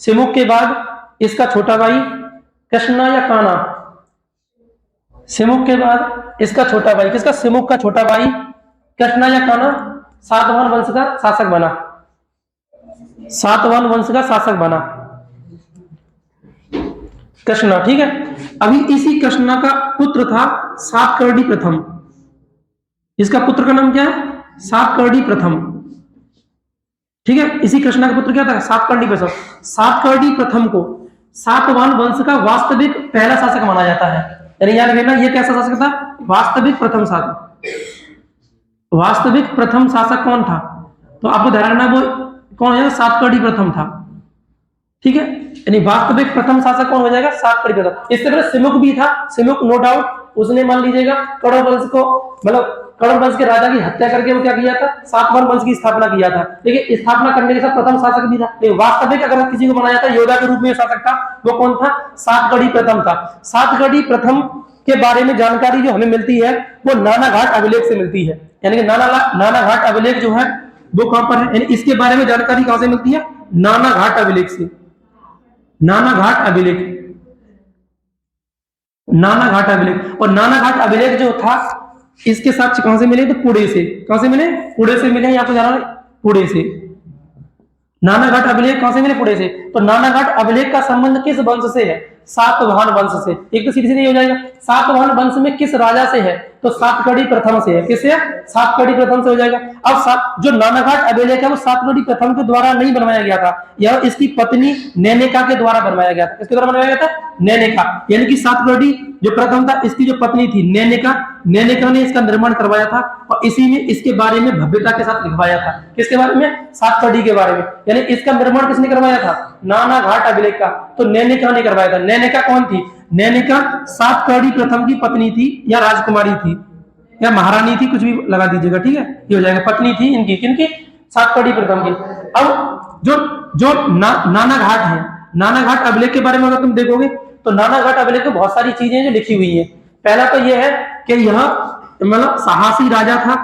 A: सिमुक के बाद इसका छोटा भाई कृष्णा या काना, सिमुक के बाद इसका छोटा भाई, किसका? सिमुक का छोटा भाई कृष्णा या काना सातवाहन वंश का शासक बना। सातवाहन वंश का शासक बना कृष्णा, ठीक है। अभी इसी कृष्णा का पुत्र था सातकर्णी प्रथम। इसका पुत्र का नाम क्या है? सातकर्णी प्रथम। ठीक है। इसी कृष्णा का पुत्र क्या था? सातकर्णी प्रथम। सातकर्णी प्रथम को सातवाहन वंश का वास्तविक पहला शासक माना जाता है। यानी याद रखना, ये कैसा शासक था? वास्तविक प्रथम शासक। वास्तविक प्रथम शासक कौन था? तो आपको ध्यान रखना, वो कौन है? सातकर्णी प्रथम था। ठीक है, यानी वास्तविक प्रथम शासक कौन हो जाएगा? सातकर्णी प्रथम। इससे पहले सिमुक भी था। सिमुक नो डाउट, उसने मान लीजिएगा कौरव वंश को, मतलब कौरव वंश के राजा की हत्या करके वो क्या किया था? सातवाहन वंश की स्थापना किया था। लेकिन स्थापना करने के साथ प्रथम शासक भी था। लेकिन वास्तविक अगर किसी को माना जाता है योद्धा के रूप में शासक था, वो कौन था? सातकर्णी प्रथम था। सातकर्णी प्रथम के बारे में जानकारी जो हमें मिलती है वो नानाघाट अभिलेख से मिलती है। यानी कि नानाघाट अभिलेख जो है वो कहां पर है? यानी इसके बारे में जानकारी कहां से मिलती है? नानाघाट अभिलेख से। नानाघाट अभिलेख, नानाघाट अभिलेख। और नानाघाट अभिलेख जो था, इसके साक्ष्य कहां से मिले? तो पुणे से। कहां से मिले? पुणे से मिले। यहाँ पे जाना, पुणे से। नानाघाट अभिलेख कहां से मिले? पुणे से। तो नानाघाट अभिलेख का संबंध किस वंश से है? सातवाहन वंश से। एक तो सीधे सीधे हो जाएगा, सातवाहन वंश में किस राजा से है? तो सातकर्णी प्रथम से है। किससे है? सातकर्णी प्रथम से हो जाएगा। अब जो नानाघाट अभिलेख है वो सातकर्णी प्रथम के द्वारा नहीं बनवाया गया था, यह इसकी पत्नी नैनिका के द्वारा बनवाया गया था। किसके द्वारा बनवाया गया था? नैनिका। यानी कि सातकर्णी जो प्रथम था, इसकी जो पत्नी थी नैनिका, नैनिका ने इसका निर्माण करवाया था और इसी ने इसके बारे में भव्यता के साथ लिखवाया था। किसके बारे में? सातकर्णी के बारे में। यानी इसका निर्माण किसने करवाया था? नानाघाट अभिलेख का तो नैनिका ने करवाया था। नैनिका कौन थी? नैनिका सातकर्णी प्रथम की पत्नी थी या राजकुमारी थी या महारानी थी, कुछ भी लगा दीजिएगा। ठीक है, ये हो जाएगा। पत्नी थी इनकी, किनकी? सातकर्णी प्रथम की। अब जो जो नानाघाट है, नानाघाट अभिलेख के बारे में अगर तुम देखोगे तो नानाघाट अभिलेख में बहुत सारी चीजें जो लिखी हुई है। पहला तो यह है कि यह मतलब साहसी राजा था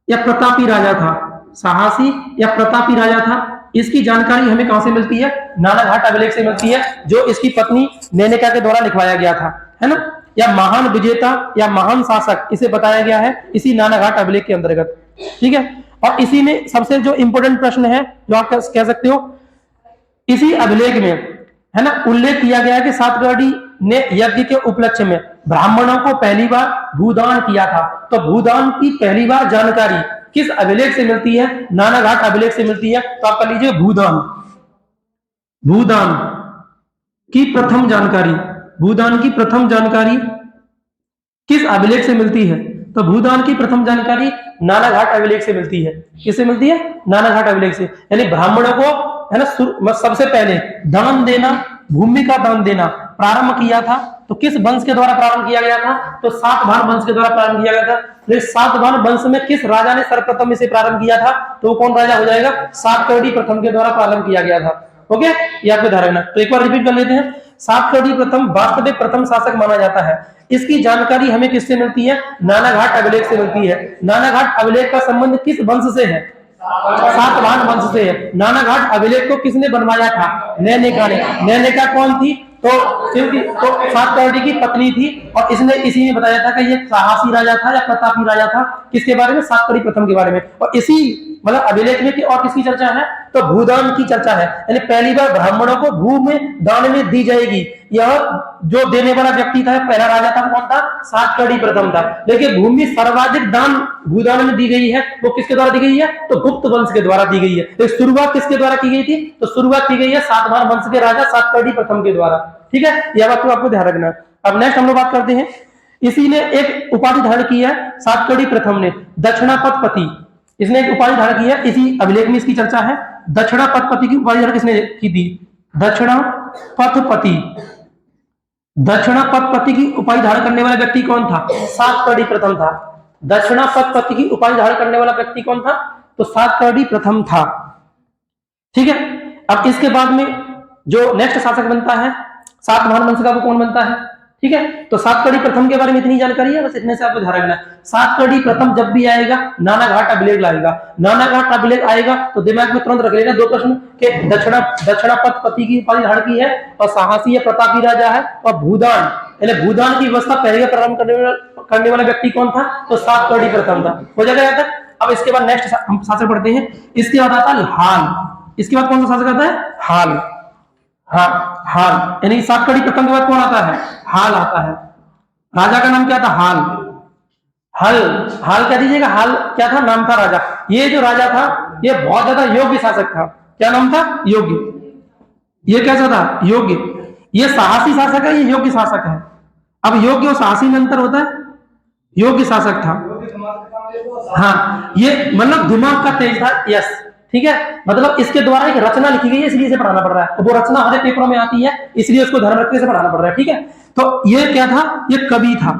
A: या प्रतापी राजा था। साहसी या प्रतापी राजा था, इसकी जानकारी हमें कहां से मिलती है? नानाघाट अभिलेख से मिलती है, जो इसकी पत्नी नैनिका के द्वारा लिखवाया गया था, है ना। या महान विजेता या महान शासक, इसे बताया गया है इसी नानाघाट अभिलेख के अंतर्गत। ठीक है, और इसी में सबसे जो इंपोर्टेंट प्रश्न है जो आप कह सकते हो, इसी अभिलेख में, है ना, उल्लेख किया गया है कि सातकर्णी ने यज्ञ के उपलक्ष्य में ब्राह्मणों को पहली बार भूदान किया था। तो भूदान की पहली बार जानकारी किस अभिलेख से मिलती है? नानाघाट अभिलेख से मिलती है। तो आप कर लीजिए भूदान, भूदान की प्रथम जानकारी, भूदान की प्रथम जानकारी किस अभिलेख से मिलती है? तो भूदान की प्रथम जानकारी नानाघाट अभिलेख से मिलती है। किससे मिलती है? नानाघाट अभिलेख से। यानी ब्राह्मणों को, है ना, सबसे पहले दान देना, भूमि का दान देना प्रारंभ किया था। तो किस वंश के द्वारा प्रारंभ किया गया था? तो सातवाहन वंश के द्वारा प्रारंभ किया गया था। तो सातवाहन वंश में किस राजा ने सर्वप्रथम इसे प्रारंभ किया था? तो वो कौन राजा हो जाएगा? सातकर्णी प्रथम के द्वारा प्रारंभ किया गया था। ओके, ये आपको ध्यान रखना। तो एक बार रिपीट कर लेते हैं। सातकर्णी प्रथम वास्तविक प्रथम शासक माना जाता है। इसकी जानकारी हमें किससे मिलती है? नानाघाट अभिलेख से मिलती है। नानाघाट अभिलेख का संबंध किस वंश से है? सातवाहन वंश से है। नानाघाट अभिलेख को किसने बनवाया था? नैनिका ने। नैनिका कौन थी? तो सातकर्णी की पत्नी थी और इसने इसी में बताया था कि ये साहसी राजा था या प्रतापी राजा था। किसके बारे में? सातकर्णी प्रथम के बारे में। और इसी मतलब अभिलेख में और किसकी चर्चा है? तो भूदान की चर्चा है। यानी पहली बार ब्राह्मणों को भू में दान में दी जाएगी। यह जो देने वाला व्यक्ति था, पहला राजा था, कौन था? सातकर्णी प्रथम था। लेकिन भूमि सर्वाधिक दान भूदान में दी गई है, वो किसके द्वारा दी गई है? तो गुप्त वंश के द्वारा दी गई है। तो शुरुआत किसके द्वारा की गई थी? तो शुरुआत की गई है सातवाहन वंश के राजा सातकर्णी प्रथम के द्वारा। ठीक है, यह बात तो आपको ध्यान रखना। अब नेक्स्ट हम लोग बात करते हैं, इसी ने एक उपाधि धारण की है सातकर्णी प्रथम ने, दक्षिणापथपति। इसने एक उपाधि धारण की है, इसी अभिलेख में इसकी चर्चा है। दक्षिणापथपति की उपाधि धारण किसने की थी? दक्षिणापथपति। दक्षिणापथपति की उपाधि धारण करने वाला व्यक्ति कौन था? सातकर्णी प्रथम था। दक्षिणापथपति की उपाधि धारण करने वाला व्यक्ति कौन था? तो सातकर्णी प्रथम था। ठीक है, अब इसके बाद में जो नेक्स्ट शासक बनता है सातवाहन वंश का, वो कौन बनता है? ठीक है, तो सातकर्णी प्रथम के बारे में इतनी जानकारी है, बस इतने से आपको ध्यान रखना। सातकर्णी प्रथम जब भी आएगा नानाघाट अभिलेख लाएगा। नानाघाट अभिलेख आएगा तो दिमाग में तुरंत रख लेना दो प्रश्न के, दक्षिणापथपति की उपाधि धारण की है और साहसी प्रतापी राजा है और भूदान, यानी भूदान की व्यवस्था पहले प्रारंभ करने वाला व्यक्ति कौन था? तो सातकर्णी प्रथम था। हो जाएगा यहाँ तक। अब इसके बाद नेक्स्ट हम शासक पढ़ते हैं। इसके बाद आता है हाल। इसके बाद कौन सा शासक आता है? हाल। हाँ, हाल, यानी सातकर्णी प्रथम के बाद कौन आता है? हाल आता है। राजा का नाम क्या था? हाल। हाल, हाल कह दीजिएगा। हाल क्या था? नाम था राजा। ये जो राजा था ये बहुत ज्यादा योग्य शासक था। क्या नाम था? योग्य। ये कैसा था? योग्य। ये साहसी शासक है, ये योग्य शासक है। अब योग्य और साहसी में अंतर होता है। योग्य शासक था, हाँ, ये मतलब दिमाग का तेज था, यस, ठीक है। मतलब इसके द्वारा एक रचना लिखी गई है, इसलिए इसे पढ़ाना पड़ रहा है। तो वो रचना हमारे पेपरों में आती है, इसलिए उसको ध्यान रख के इसे पढ़ाना पड़ रहा है, ठीक है। तो ये क्या था? ये कवि था।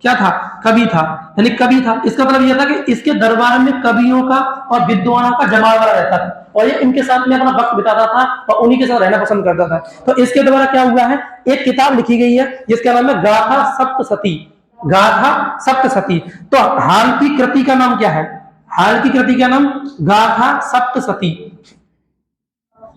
A: क्या था? कवि था, यानी कवि था। इसका मतलब यह था कि इसके दरबार में कवियों का और विद्वानों का जमावड़ा रहता था, और ये इनके साथ में अपना वक्त बिताता था और उन्हीं के साथ रहना पसंद करता था। तो इसके द्वारा क्या हुआ है, एक किताब लिखी गई है जिसका नाम है गाथा सप्तशती। गाथा सप्तशती। तो हाल की कृति का नाम क्या है? हाल की कृति का नाम गाथा सप्तशती।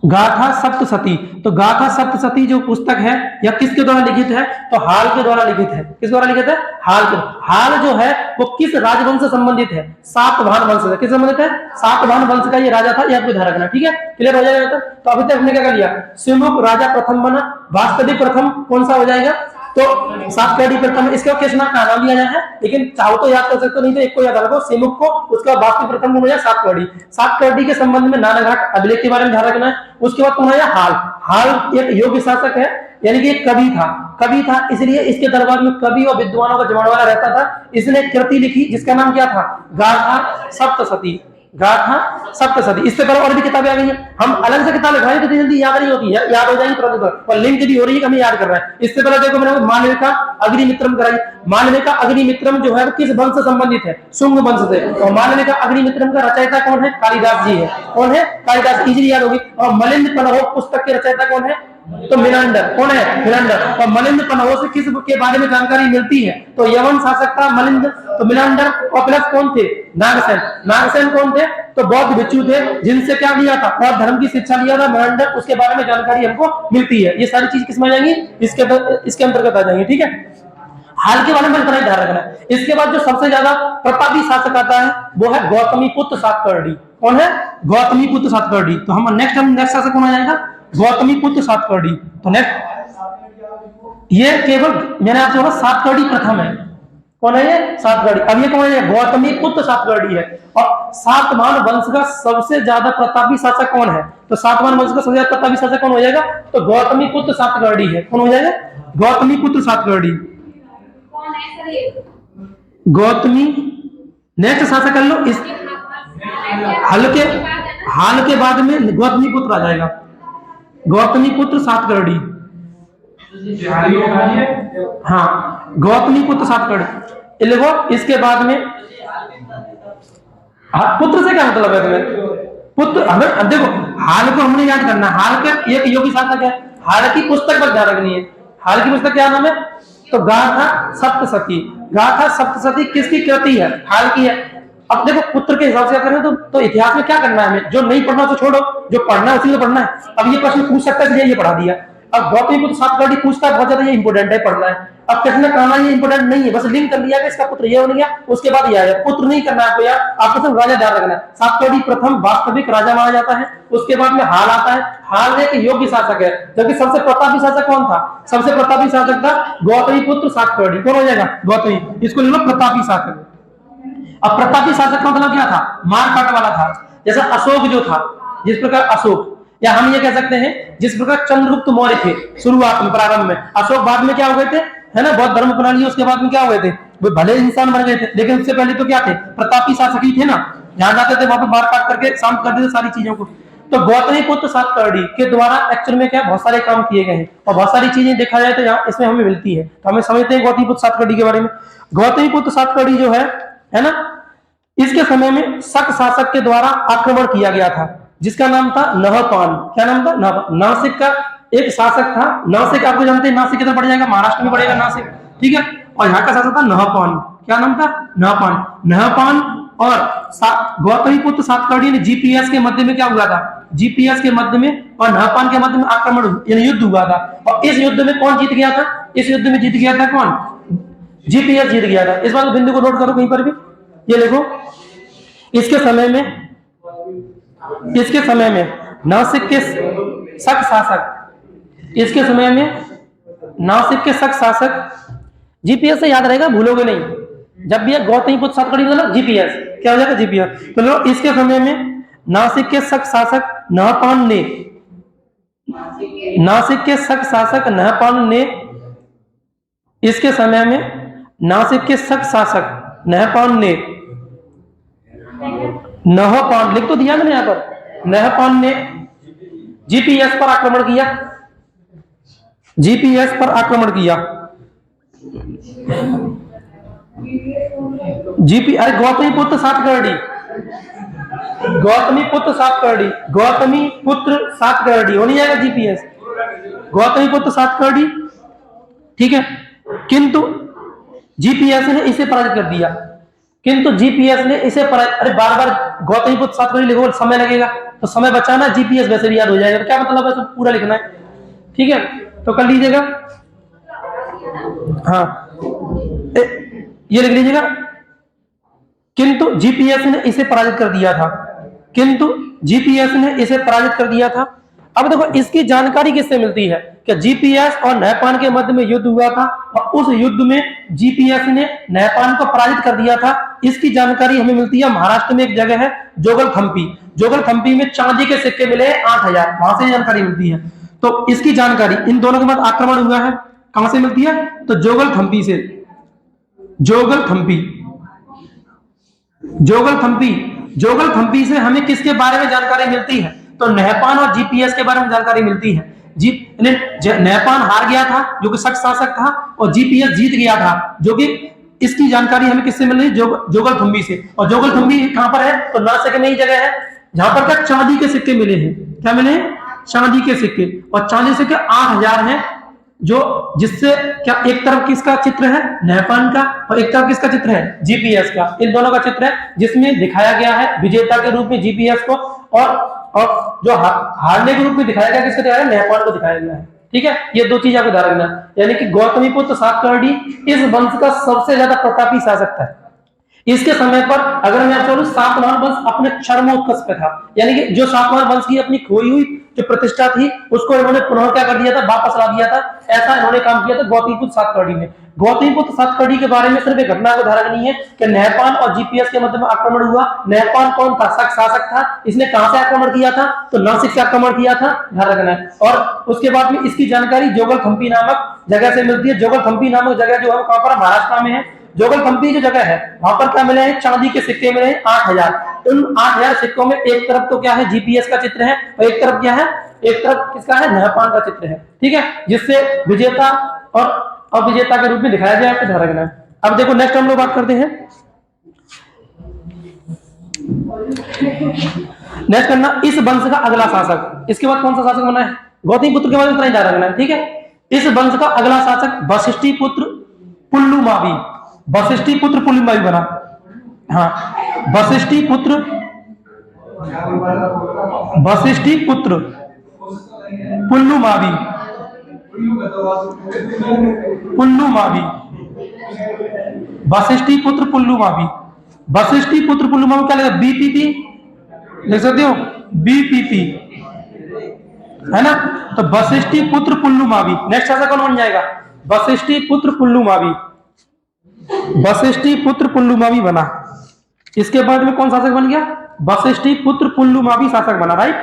A: गाथा सप्तशती। तो गाथा सप्तशती जो पुस्तक है, यह किसके द्वारा लिखित है? तो हाल के द्वारा लिखित है। किस द्वारा लिखित है? हाल के। हाल जो है वो किस राजवंश से संबंधित है? सातवाहन वंश से। किस संबंधित है? सातवाहन वंश का ये राजा था, ये आपको ध्यान रखना, ठीक है। क्लियर हो जाएगा? तो अभी तक हमने क्या कर लिया? सिमुक राजा प्रथम बना, वास्तविक प्रथम कौन सा हो जाएगा? तो सातकर्णी प्रथम। इसका कृष्णा का नाम लिया है, लेकिन चाहो तो याद कर सकते हो, नहीं तो एक को याद रखो, सिमुक को, उसका वास्तविक प्रथम हो जाए सातकर्णी। सातकर्णी के संबंध में नानाघाट अभिलेख के बारे में ध्यान रखना है। उसके बाद कौन है? हाल। हाल एक योग्य शासक है, यानी कि एक कवि था। कवि था, इसलिए इसके दरबार में कवि और विद्वानों का जमावड़ा रहता था। इसने कृति लिखी जिसका नाम क्या था? गाथा सप्तशती। गाथा सप्तशती। इससे पहले और भी किताबें आ गई हैं, हम अलग से किताब लिखाएंगे तो जल्दी याद नहीं होती है, याद हो जाएंगी तुरंत, और लिंक भी हो रही है कि हमें याद कर रहा है। इससे पहले देखो मैंने मालविका अग्निमित्रम कराई। मालविका अग्निमित्रम जो है वो किस वंश से संबंधित है? शुंग वंश से। और मालविका अग्निमित्रम का रचयिता कौन है? कालिदास जी है। कौन है? कालिदास। इजीली याद होगी। और मलिंद पनहो पुस्तक के रचयिता कौन है? तो मिलांडर। कौन है? मिलांडर। और मलिंद पनहो से किस के बारे में जानकारी मिलती है? तो यवन शासक था मलिंद, तो मिलांडर। और प्लस कौन थे? नागसेन। नागसेन कौन थे? तो बौद्ध भिक्षु थे, जिनसे क्या लिया था? और धर्म की शिक्षा लिया था मिलांडर। उसके बारे में जानकारी हमको मिलती है। ये सारी चीज किसमें आ जाएंगी? इसके अंतर्गत आ जाएंगी, ठीक है। हाल के बारे में इतना ही ध्यान रखना है। इसके बाद जो सबसे ज्यादा प्रतापी शासक आता है वो है गौतमीपुत्र सातकर्णी। कौन है? गौतमीपुत्र सातकर्णी। तो हम नेक्स्ट शासक कौन आ जाएगा? गौतमीपुत्र सातकर्णी। तो नेक्स्ट ये केवल मैंने आपसे बोला सातकर्णी प्रथम है। कौन है ये? सातकर्णी। अब ये कौन है? गौतमीपुत्र सातकर्णी है। और सातवाहन वंश का सबसे ज्यादा प्रतापी शासक कौन है? तो सातवाहन वंश का सबसे ज्यादा प्रतापी शासक कौन हो जाएगा? तो गौतमीपुत्र सातकर्णी है। कौन हो जाएगा? गौतमीपुत्र सातकर्णी। गौतमी। नेक्स्ट शासक कर लो। इस हाल के बाद में गौतमीपुत्र आ जाएगा। गौतमीपुत्र सातकर्णी। हाँ, गौतमीपुत्र सातकर्णी। देखो इसके बाद में पुत्र से क्या मतलब है तुम्हें? पुत्र। हमें देखो हाल को हमने याद करना। हाल का एक योग्य शासक है। हाल की पुस्तक पर ध्यान रखनी है। हाल की पुस्तक क्या नाम है? तो गाथा सप्तशती। गाथा सप्तशती किसकी कृति है? हाल की है। अब देखो पुत्र के हिसाब से करें तो इतिहास में क्या करना है हमें? जो नहीं पढ़ना तो छोड़ो, जो पढ़ना है उसी को पढ़ना है। अब ये प्रश्न पूछ सकता है, इसलिए ये पढ़ा दिया। अब गौतमीपुत्र सातकर्णी पूछता है, बहुत ज्यादा ये इंपोर्टेंट है, पढ़ना है। अब कृष्ण कहना ये इंपोर्टेंट नहीं है, बस लिंक कर लिया कि इसका पुत्र ये हो गया, उसके बाद ये आया। पुत्र नहीं करना है आपको यार, आपको सिर्फ राजा ध्यान रखना है। सातकर्णी प्रथम वास्तविक राजा माना जाता है। उसके बाद में हाल आता है। हाल एक योग्य शासक है, जबकि सबसे प्रतापी शासक कौन था? सबसे प्रतापी शासक था गौतमीपुत्र सातकर्णी। कौन हो जाएगा? गौतमी। इसको ले लो प्रतापी शासक। अब प्रतापी शासक का मतलब क्या था? मारकाट वाला था। जैसा अशोक जो था, जिस प्रकार अशोक, या हम ये कह सकते हैं जिस प्रकार चंद्रगुप्त मौर्य थे शुरुआत में, प्रारंभ में। अशोक बाद में क्या हो गए थे? है ना, बौद्ध धर्म अपना लिया। उसके बाद में क्या हुए थे? वो भले इंसान बन गए थे, लेकिन उससे पहले तो क्या थे? प्रतापी शासक ही थे ना। जहां जाते थे वहां पर मार काट करके शांत कर देते सारी चीजों को। तो गौतमीपुत्र सातकर्णी के द्वारा एक्चुअल में क्या बहुत सारे काम किए गए हैं, और बहुत सारी चीजें देखा जाए तो यहाँ इसमें हमें मिलती है। तो हमें समझते हैं गौतमीपुत्र सातकर्णी के बारे में। गौतमीपुत्र सातकर्णी जो है ना, इसके समय में शक शासक के द्वारा आक्रमण किया गया था, जिसका नाम था नहपान। क्या नाम था? नासिक का एक शासक था। नासिक आपको जानते हैं, नासिक किधर पड़ जाएगा? महाराष्ट्र में पड़ेगा नासिक, ठीक है। और यहाँ का शासक था नहपान। क्या नाम था? नहपान। नहपान और गौतमीपुत्र सातकर्णी ने जीपीएस के मध्य में क्या हुआ था? जीपीएस के मध्य में और नहपान के मध्य में आक्रमण यानी युद्ध हुआ था। और इस युद्ध में कौन जीत गया था? इस युद्ध में जीत गया था कौन? जीपीएस जीत गया था। इस बात बिंदु को नोट करो कहीं पर भी। ये देखो इसके समय में नासिक के शक शासक, इसके समय में नासिक के शक शासक, जीपीएस से याद रहेगा, भूलोगे नहीं। जब भी गौतमीपुत्र सातकर्णी मतलब जीपीएस क्या हो जाएगा? जीपीएस। तो लो इसके समय में नासिक के शक शासक नहपान ने, नासिक के शक शासक नहपान ने इसके समय में, नासिक के शक शासक नहपान ने, नहपान लिख तो दिया मैंने यहां पर, नहपान ने जीपीएस पर आक्रमण किया, जीपीएस पर आक्रमण किया। अरे गौतमी पुत्र सातकर्णी, गौतमी पुत्र सातकर्णी, गौतमी पुत्र सातकर्णी हो नहीं जाएगा जीपीएस, गौतमी पुत्र सातकर्णी, ठीक है। किंतु जीपीएस ने इसे पराजित कर दिया, किंतु जीपीएस ने इसे पराजित, अरे बार बार गौतमी पुत्र सातकर्णी लिखो, समय लगेगा, तो समय बचाना, जीपीएस वैसे भी याद हो जाएगा, तो क्या मतलब है, सब पूरा लिखना है, ठीक है, तो कर लीजिएगा। हाँ ये लिख लीजिएगा, किंतु जीपीएस ने इसे पराजित कर दिया था, किंतु जीपीएस ने इसे पराजित कर दिया था। अब देखो इसकी जानकारी किससे मिलती है कि जीपीएस और नहपान के मध्य में युद्ध हुआ था और उस युद्ध में जीपीएस ने नहपान को पराजित कर दिया था। इसकी जानकारी हमें मिलती है, महाराष्ट्र में एक जगह है जोगलथंपी, जोगलथंपी में चांदी के सिक्के मिले 8000, वहां से जानकारी मिलती है। तो इसकी जानकारी इन दोनों के मध्य आक्रमण हुआ है, कहां से मिलती है, तो जोगलथंपी से, जोगलथंपी, जोगलथंपी, जोगलथंपी से हमें किसके बारे में जानकारी मिलती है, तो नहपान और जीपीएस के बारे में जानकारी मिलती है। नहपान हार गया था जो कि शक शासक था, और जीपीएस जीत गया था, जो कि इसकी जानकारी हमें किससे मिल रही है, जोगलथंपी से। और जोगलथंपी कहां पर है, तो नासिक में ही जगह है जहां पर क्या चांदी के सिक्के मिले हैं, क्या मिले हैं, चांदी के सिक्के, और चांदी सिक्के 8000 हैं, जो जिससे क्या एक तरफ किसका चित्र है, नहपान का, और एक तरफ किसका चित्र है, जीपीएस का, इन दोनों का चित्र है, जिसमें दिखाया गया है विजेता के रूप में जीपीएस को, और जो हारने के रूप में दिखाया गया किसको दिखाया है, नहपान को दिखाया गया है, ठीक है। ये दो चीज आपको ध्यान रखना, यानी कि गौतमीपुत्र सातकर्णी इस वंश का सबसे ज्यादा प्रतापी शासक था। इसके समय पर अगर मैं आपको बोलूं, सातवाहन वंश अपने चरमोत्कर्ष पे था, यानी कि जो सातवाहन वंश की अपनी खोई हुई जो प्रतिष्ठा थी उसको इन्होंने पुनः क्या कर दिया था, वापस ला दिया था, ऐसा इन्होंने काम किया था गौतमीपुत्र सातकर्णी ने। गौतमीपुत्र सातकर्णी के बारे में सिर्फ एक घटना को ध्यान रखनी है कि नहपान और जीपीएस के मध्य में आक्रमण हुआ। नहपान कौन था, शक शासक था, इसने कहां से आक्रमण किया था, तो नासिक से आक्रमण किया था, ध्यान रखना है। और उसके बाद में इसकी जानकारी जोगलथंपी नामक जगह से मिलती है। जोगलथंपी नामक जगह जो है कहां पर, महाराष्ट्र में है। जोगलथंपी जो जगह है वहां पर क्या मिले हैं, चांदी के सिक्के मिले हैं 8000। उन 8000 सिक्कों में एक तरफ तो क्या है, जीपीएस का चित्र है, और एक तरफ क्या है, एक तरफ किसका है, नहपान का चित्र है, ठीक है, जिससे विजेता और अविजेता के रूप में दिखाया गया है, ध्यान रखना है। अब देखो नेक्स्ट हम लोग बात करते हैं, नेक्स्ट करना इस वंश का अगला शासक। इसके बाद कौन सा शासक बना है, गौतमीपुत्र के बाद में इतना ही ध्यान रखना है, ठीक है। इस वंश का अगला शासक वशिष्ठी पुत्र पुल्लुमावी, वशिष्ठी पुत्र पुल्लुमावी बना। हाँ, वशिष्ठी पुत्र, वशिष्ठी पुत्र पुल्लुमावी, पुल्लुमावी, वशिष्ठी पुत्र पुल्लुमावी, वशिष्ठी पुत्र पुल्लुमावी क्या लगेगा, बीपीपी लिख सकते हो, बीपीपी है ना। तो वशिष्ठी पुत्र पुल्लुमावी, नेक्स्ट शासक कौन बन जाएगा, वशिष्ठी पुत्र पुल्लुमावी, वशिष्ठी पुत्र पुल्लुमावी बना। इसके बाद में कौन शासक बन गया, वशिष्ठी पुत्र पुल्लुमावी शासक बना, राइट।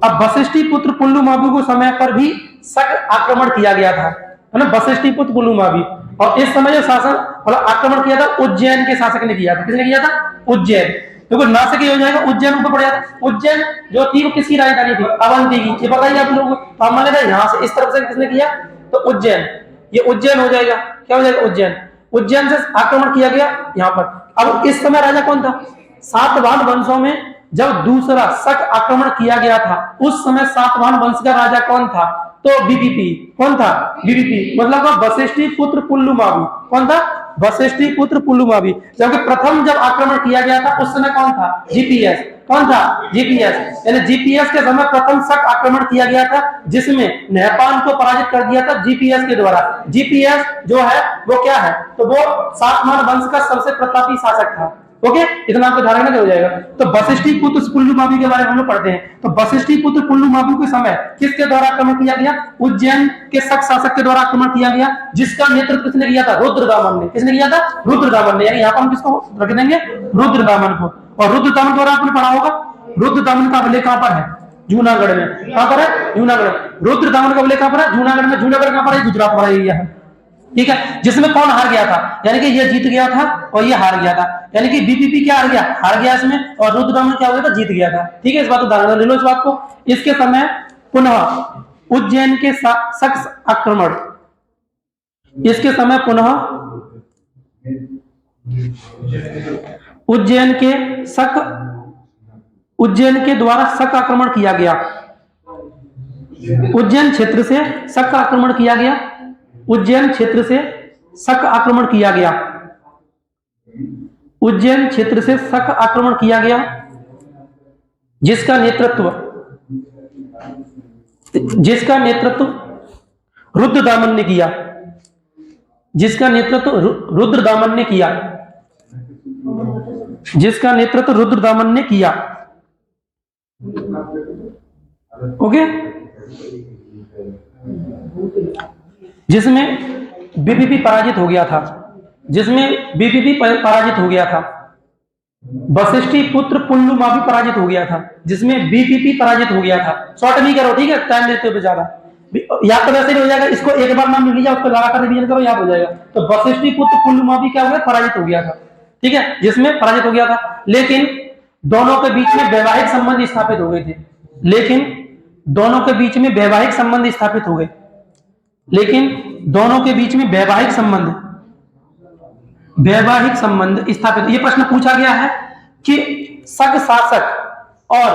A: अब वशिष्ठी पुत्र पुल्लुमावी को समय पर भी शक आक्रमण किया गया था, है ना, वशिष्ठी पुत्र पुल्लुमावी। और इस समय जो शासक मतलब आक्रमण किया था उज्जैन के शासक ने किया था, किसने किया था, उज्जैन, क्योंकि नासिक हो जाएगा, उज्जैन ऊपर पड़ जाता। उज्जैन जो थी वो किसकी राजधानी थी, अवंती की, ये बताइए आप लोगों को। तो हम मान लेते हैं यहाँ से इस तरफ से किसने किया, तो उज्जैन, ये उज्जैन हो जाएगा, क्या हो जाएगा, उज्जैन। उज्जैन से आक्रमण किया गया यहाँ पर। अब इस समय राजा कौन था, सातवाहन वंशों में जब दूसरा शक आक्रमण किया गया था उस समय सातवाहन वंश का राजा कौन था, तो बीपीपी, कौन था, बीपीपी, मतलब वशिष्ठी पुत्र पुल्लुमावी, कौन था, वशिष्ठी पुत्र पुल्लुमावी। जबकि प्रथम जब आक्रमण किया गया था उस समय कौन था, जीपीएस, कौन था, जीपीएस। यानी जीपीएस के समय प्रथम शक आक्रमण किया गया था जिसमें नहपान को पराजित कर दिया था जीपीएस के द्वारा। जीपीएस जो है वो क्या है, तो वो सातवाहन वंश का सबसे प्रतापी शासक था। ओके, इतना आपको धारणा हो जाएगा। तो वशिष्ठी पुत्र पुल्लुमावी के बारे में हम लोग पढ़ते हैं। तो वशिष्ठी पुत्र पुल्लुमावी के समय किसके द्वारा आक्रमण किया गया, उज्जैन के शक शासक के द्वारा आक्रमण किया गया, जिसका नेतृत्व किसने किया था, रुद्रदामन ने। किसने किया था, रुद्रदामन ने। यानी यहाँ पर हम किसको रख देंगे, रुद्रदामन को। और रुद्रदामन द्वारा आपने पढ़ा होगा रुद्रदामन का अभिलेख कहां पर है? जूनागढ़ में। कहां पर है? जूनागढ़ में। रुद्रदामन का अभिलेख कहां पर है? जूनागढ़ में। जूनागढ़ कहां पर है? गुजरात वाला एरिया है, ठीक है। जिसमें कौन हार गया था? यानी कि ये जीत गया था और ये हार गया था, यानी कि बीपीपी क्या हार गया? हार गया इसमें, और रुद्रदामन क्या हो गया था? जीत गया था, ठीक है। इस बात को ध्यान ले लो इस बात को। इसके समय पुनः उज्जैन के शक आक्रमण, इसके समय पुनः उज्जैन के द्वारा शक आक्रमण किया गया। उज्जैन क्षेत्र से शक आक्रमण किया गया। उज्जैन क्षेत्र से शक आक्रमण किया गया। उज्जैन क्षेत्र से शक आक्रमण किया गया, जिसका नेतृत्व रुद्रदामन ने किया। जिसका नेतृत्व रुद्रदामन ने किया। जिसका नेतृत्व रुद्रदामन ने किया। ओके। जिसमें बीपीपी पराजित हो गया था। जिसमें बीपीपी पराजित हो गया था। वशिष्ठी पुत्र पुल्लुमा भी पराजित हो गया था, जिसमें बीपीपी पराजित हो गया था। शॉर्ट नहीं करो, ठीक है, टाइम लेते हो ज्यादा। याद तो वैसे ही हो जाएगा, इसको एक बार नाम लिख लीजिए, उसको लगाकर रिवीजन करो, याद हो जाएगा। तो वशिष्ठी पुत्र पुल्लुमा भी क्या हुआ? पराजित हो गया था, ठीक है, जिसमें पराजित हो गया था। लेकिन दोनों के बीच में वैवाहिक संबंध स्थापित हो गए थे। लेकिन दोनों के बीच में वैवाहिक संबंध स्थापित हो गए। लेकिन दोनों के बीच में वैवाहिक संबंध स्थापित। ये प्रश्न पूछा गया है कि शक शासक और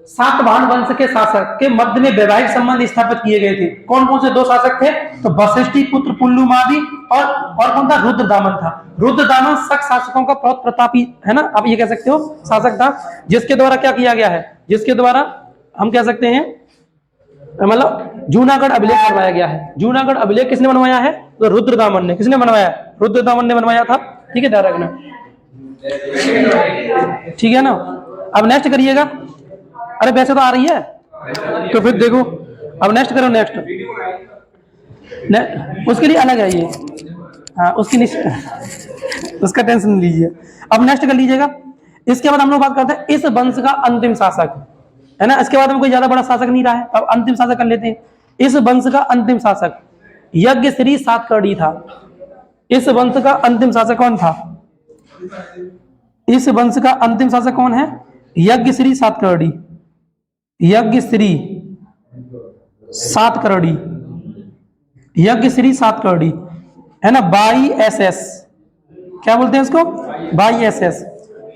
A: सातवाहन वंश के शासक के मध्य में वैवाहिक संबंध स्थापित किए गए थे। कौन कौन से दो शासक थे? तो वशिष्ठी पुत्र पुल्लुमावी और कौन था? रुद्रदामन था। रुद्रदामन शक शासकों का बहुत प्रतापी है ना, आप ये कह सकते हो, शासक था, जिसके द्वारा क्या किया गया है? जिसके द्वारा हम कह सकते हैं मतलब जूनागढ़ अभिलेख बनवाया गया है। जूनागढ़ अभिलेख किसने बनवाया है? तो रुद्रदामन ने। किसने बनवाया? रुद्रदामन ने बनवाया था, ठीक है, ध्यान रखना, ठीक है ना। अब नेक्स्ट करिएगा। अरे वैसे तो आ रही है, तो फिर देखो, अब नेक्स्ट करो। नेक्स्ट उसके लिए अलग है ये, हाँ, उसका टेंशन नहीं लीजिए। अब नेक्स्ट कर लीजिएगा। इसके बाद हम लोग बात करते हैं इस वंश का अंतिम शासक, है ना। इसके बाद में कोई ज्यादा बड़ा शासक नहीं रहा है, अब अंतिम शासक कर लेते हैं। इस वंश का अंतिम शासक यज्ञश्री सातकर्णी था। इस वंश का अंतिम शासक कौन था? इस वंश का अंतिम शासक कौन है? यज्ञश्री सातकर्णी। यज्ञश्री सातकर्णी, यज्ञश्री सातकर्णी, है ना। बाई एसएस, क्या बोलते हैं इसको? बाई एसएस,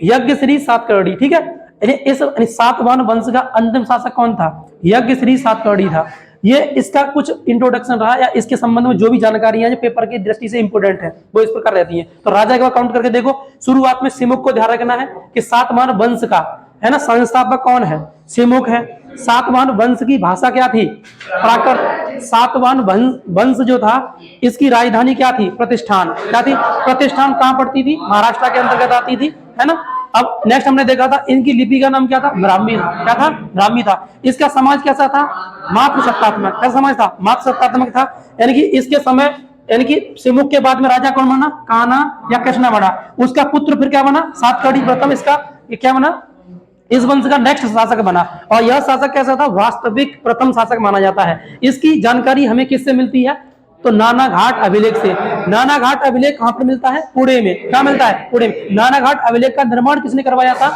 A: यज्ञश्री सातकर्णी, ठीक है। इस सातवाहन वंश का अंतिम शासक कौन था? यज्ञश्री सातकर्णी था। ये इसका कुछ इंट्रोडक्शन रहा, या इसके संबंध में जो भी जानकारी है जो पेपर की दृष्टि से इंपोर्टेंट है वो इस प्रकार रहती है। तो राजा का काउंट करके देखो। शुरुआत में सिमुक को ध्यान रखना है कि सातवाहन वंश का, है ना, संस्थापक कौन है? सिमुक है। सातवाहन वंश की भाषा क्या थी? प्राकृत। सातवाहन वंश जो था, इसकी राजधानी क्या थी? प्रतिष्ठान। क्या थी? प्रतिष्ठान। कहां पड़ती थी? महाराष्ट्र के अंतर्गत आती थी, है ना। अब नेक्स्ट हमने देखा था इनकी लिपि का नाम क्या था? ब्राह्मी। क्या था? ब्राह्मी था। इसका समाज कैसा था? मातृसत्तात्मक। क्या समाज था? मातृसत्तात्मक था। यानी कि इसके समय, यानी कि सिमुक के बाद में राजा कौन बना? कान्हा या कृष्णा बना। उसका पुत्र फिर क्या बना? सातकर्णी प्रथम इसका क्या बना? इस वंश का नेक्स्ट शासक बना। और यह शासक कैसा था? वास्तविक प्रथम शासक माना जाता है। इसकी जानकारी हमें किससे मिलती है? तो नानाघाट अभिलेख से। नानाघाट अभिलेख कहां पर मिलता है? पुणे में। क्या मिलता है? पुणे में। नानाघाट अभिलेख का निर्माण किसने करवाया था?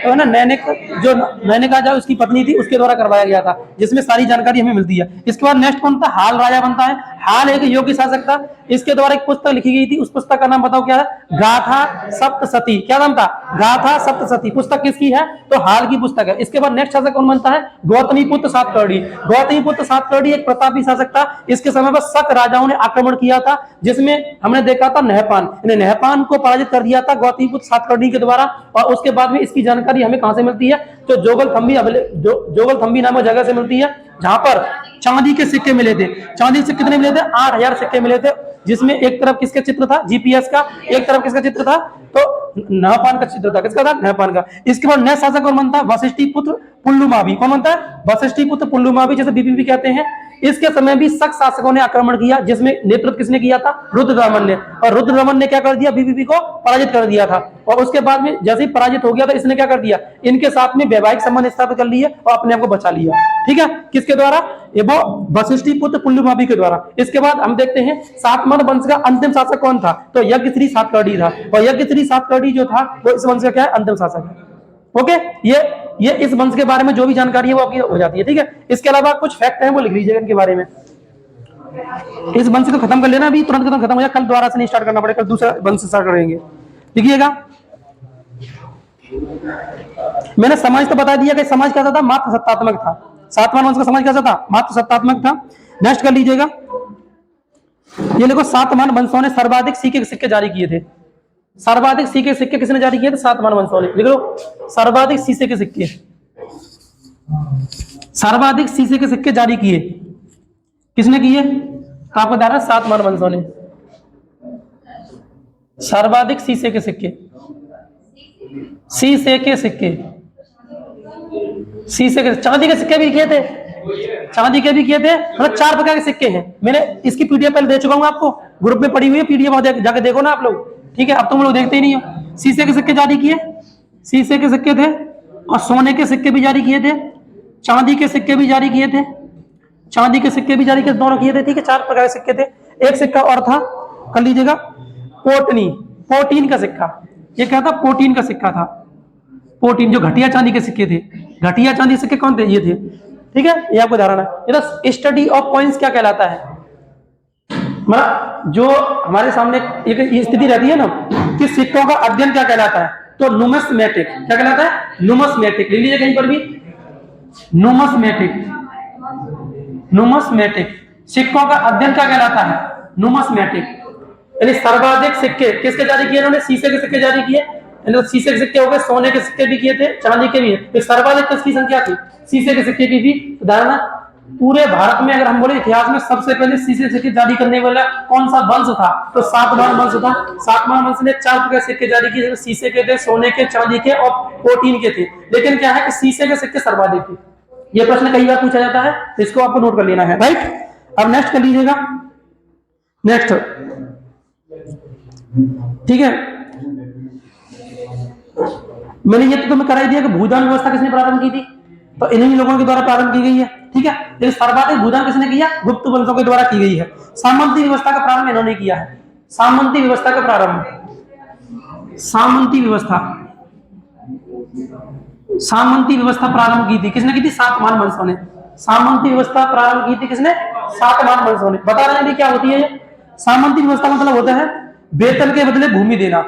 A: तो है ना, नैनिका जो उसकी पत्नी थी उसके द्वारा करवाया गया था, जिसमें सारी जानकारी हमें मिलती है। इसके बाद नेक्स्ट कौन था? हाल राजा बनता है। हाल एक योग्य शासक था। इसके द्वारा एक पुस्तक लिखी गई थी, उस पुस्तक का नाम बताओ क्या है? गाथा सप्तशती। क्या नाम था? गाथा सप्तशती। पुस्तक किसकी है? तो हाल की पुस्तक है। इसके बाद नेक्स्ट शासक कौन बनता है? गौतमीपुत्र सातकर्णी। गौतमीपुत्र सातकर्णी एक प्रतापी शासक था। इसके समय पर शक राजाओं ने आक्रमण किया था, जिसमें हमने देखा था नहपान, नहपान को पराजित कर दिया था गौतमीपुत्र सातकर्णी के द्वारा। और उसके बाद में इसकी जानकारी हमें कहां से मिलती है? तो जोगलथंबी नामक जगह से मिलती है, जहां पर चांदी के सिक्के मिले थे। चांदी से कितने मिले थे? 8000 सिक्के मिले थे। जिसमें एक तरफ किसका चित्र था, जीपीएस का, एक तरफ किसका चित्र था, तो नहपान का चित्र था। किसका था, नहपान का। इसके बाद नया शासक कौन बनता है, वशिष्ठी पुत्र पुल्लुमावी। कौन बनता है, वशिष्ठी पुत्र पुल्लुमावी, जैसे बीपीपी कहते हैं। इसके समय भी शक शासकों ने आक्रमण किया, जिसमें नेतृत्व किसने किया था, रुद्रदमन ने। और रुद्रदमन ने क्या कर दिया, बीपीपी को पराजित कर दिया था। और उसके बाद में जैसे ही पराजित हो गया तो इसने क्या कर दिया, इनके साथ में वैवाहिक संबंध स्थापित कर लिए और अपने आप को बचा लिया। ठीक है, किसके द्वारा, ये वो वशिष्ठी पुत्र पुल्लुमावी के द्वारा। इसके बाद हम देखते हैं सातवाहन वंश का अंतिम शासक कौन था, तो यज्ञश्री सातकर्णी था। और यज्ञश्री सातकर्णी जो था वो इस वंश का क्या है, अंतिम शासक है। ओके, ये इस वंश के बारे में जो भी जानकारी है वो आपकी हो जाती है। ठीक है, इसके अलावा कुछ फैक्ट है वो लिख लीजिएगा इनके बारे में। इस वंश को खत्म कर लेना, अभी तुरंत खत्म हो जाए, कल दोबारा से नहीं स्टार्ट करना पड़ेगा, कल दूसरा वंश स्टार्ट करेंगे। लिखिएगा, मैंने समाज तो बता दिया कि समाज कैसा था, मात्र सत्तात्मक था। सातवां वंश का समाज कैसा था, मात्र सत्तात्मक था। नेक्स्ट कर लीजिएगा, ये देखो सातवाहन वंशों ने सर्वाधिक सिक्के जारी किए थे। सर्वाधिक सिक्के किसने जारी किए थे, सातवाहन वंशों ने। लिख लो, सर्वाधिक शीशे के सिक्के, सर्वाधिक शीशे के सिक्के जारी किए किसने किए, तो आपको बता रहा है सातवाहन वंशों ने। सर्वाधिक शीशे के सिक्के, शीशे के सिक्के, शीशे के, चांदी के सिक्के भी किए थे, चांदी के भी किए थे। मतलब 4 प्रकार के सिक्के हैं। मैंने इसकी पीडीएफ पहले दे चुका हूं आपको, ग्रुप में पड़ी हुई है पीडीएफ, जाके देखो ना आप लोग। ठीक है, अब तुम लोग देखते ही नहीं हो। शीशे के सिक्के जारी किए, शीशे के सिक्के थे, और सोने के सिक्के भी जारी किए थे, चांदी के सिक्के भी जारी किए थे, चांदी के सिक्के भी जारी किए, दोनों किए थे। ठीक है, 4 प्रकार के सिक्के थे। एक सिक्का और था, कर लीजिएगा, पोटीन का सिक्का। ये क्या था, पोटीन का सिक्का था। पोटीन, जो घटिया चांदी के सिक्के थे, घटिया चांदी के सिक्के कौन थे, ये थे। ठीक है, ये आपको धारणा है। स्टडी ऑफ कॉइन्स क्या कहलाता है, मतलब जो हमारे सामने एक स्थिति रहती है ना कि सिक्कों का अध्ययन क्या कहलाता है, तो नुमिस्मेटिक। क्या कहलाता है, नुमिस्मेटिक। ले लीजिए कहीं पर भी, नुमिस्मेटिक। नुमिस्मेटिक सिक्कों का अध्ययन क्या कहलाता है, नुमिस्मेटिक। यानी सर्वाधिक सिक्के किसके जारी किए इन्होंने, शीशे के सिक्के जारी किए। शीशे के सिक्के हो गए, सोने के सिक्के भी किए थे, चांदी के भी। तो सर्वाधिक किसकी संख्या थी, शीशे के सिक्के की भी। उदाहरण, पूरे भारत में अगर हम बोले इतिहास में सबसे पहले शीशे के सिक्के जारी करने वाला कौन सा वंश था, तो सातवाहन वंश था। सातवाहन वंश ने 4 प्रकार सिक्के जारी किए, शीशे के थे, सोने के, चांदी के और पोटीन के थे। लेकिन क्या है कि शीशे के सिक्के सर्वाधिक थे। यह प्रश्न कई बार पूछा जाता है, तो इसको आपको नोट कर लेना है। राइट, अब नेक्स्ट कर लीजिएगा, नेक्स्ट। ठीक है, मैंने ये तो तुम्हें करा ही दिया कि भूदान व्यवस्था किसने प्रारंभ की थी, तो इन्हीं लोगों के द्वारा प्रारंभ की गई है। ठीक है, लेकिन सर्वाधिक भूदान किसने किया, गुप्त वंशों के द्वारा की गई है। सामंती व्यवस्था का प्रारंभ इन्होंने किया है। सामंती व्यवस्था का प्रारंभ, सामंती व्यवस्था, सामंती व्यवस्था प्रारंभ की थी किसने की थी, सातवाहन वंशों ने। सामंती व्यवस्था प्रारंभ की थी किसने, सातवाहन वंशों ने। बता रहे हैं क्या होती है ये सामंती व्यवस्था, मतलब होता है वेतन के बदले भूमि देना।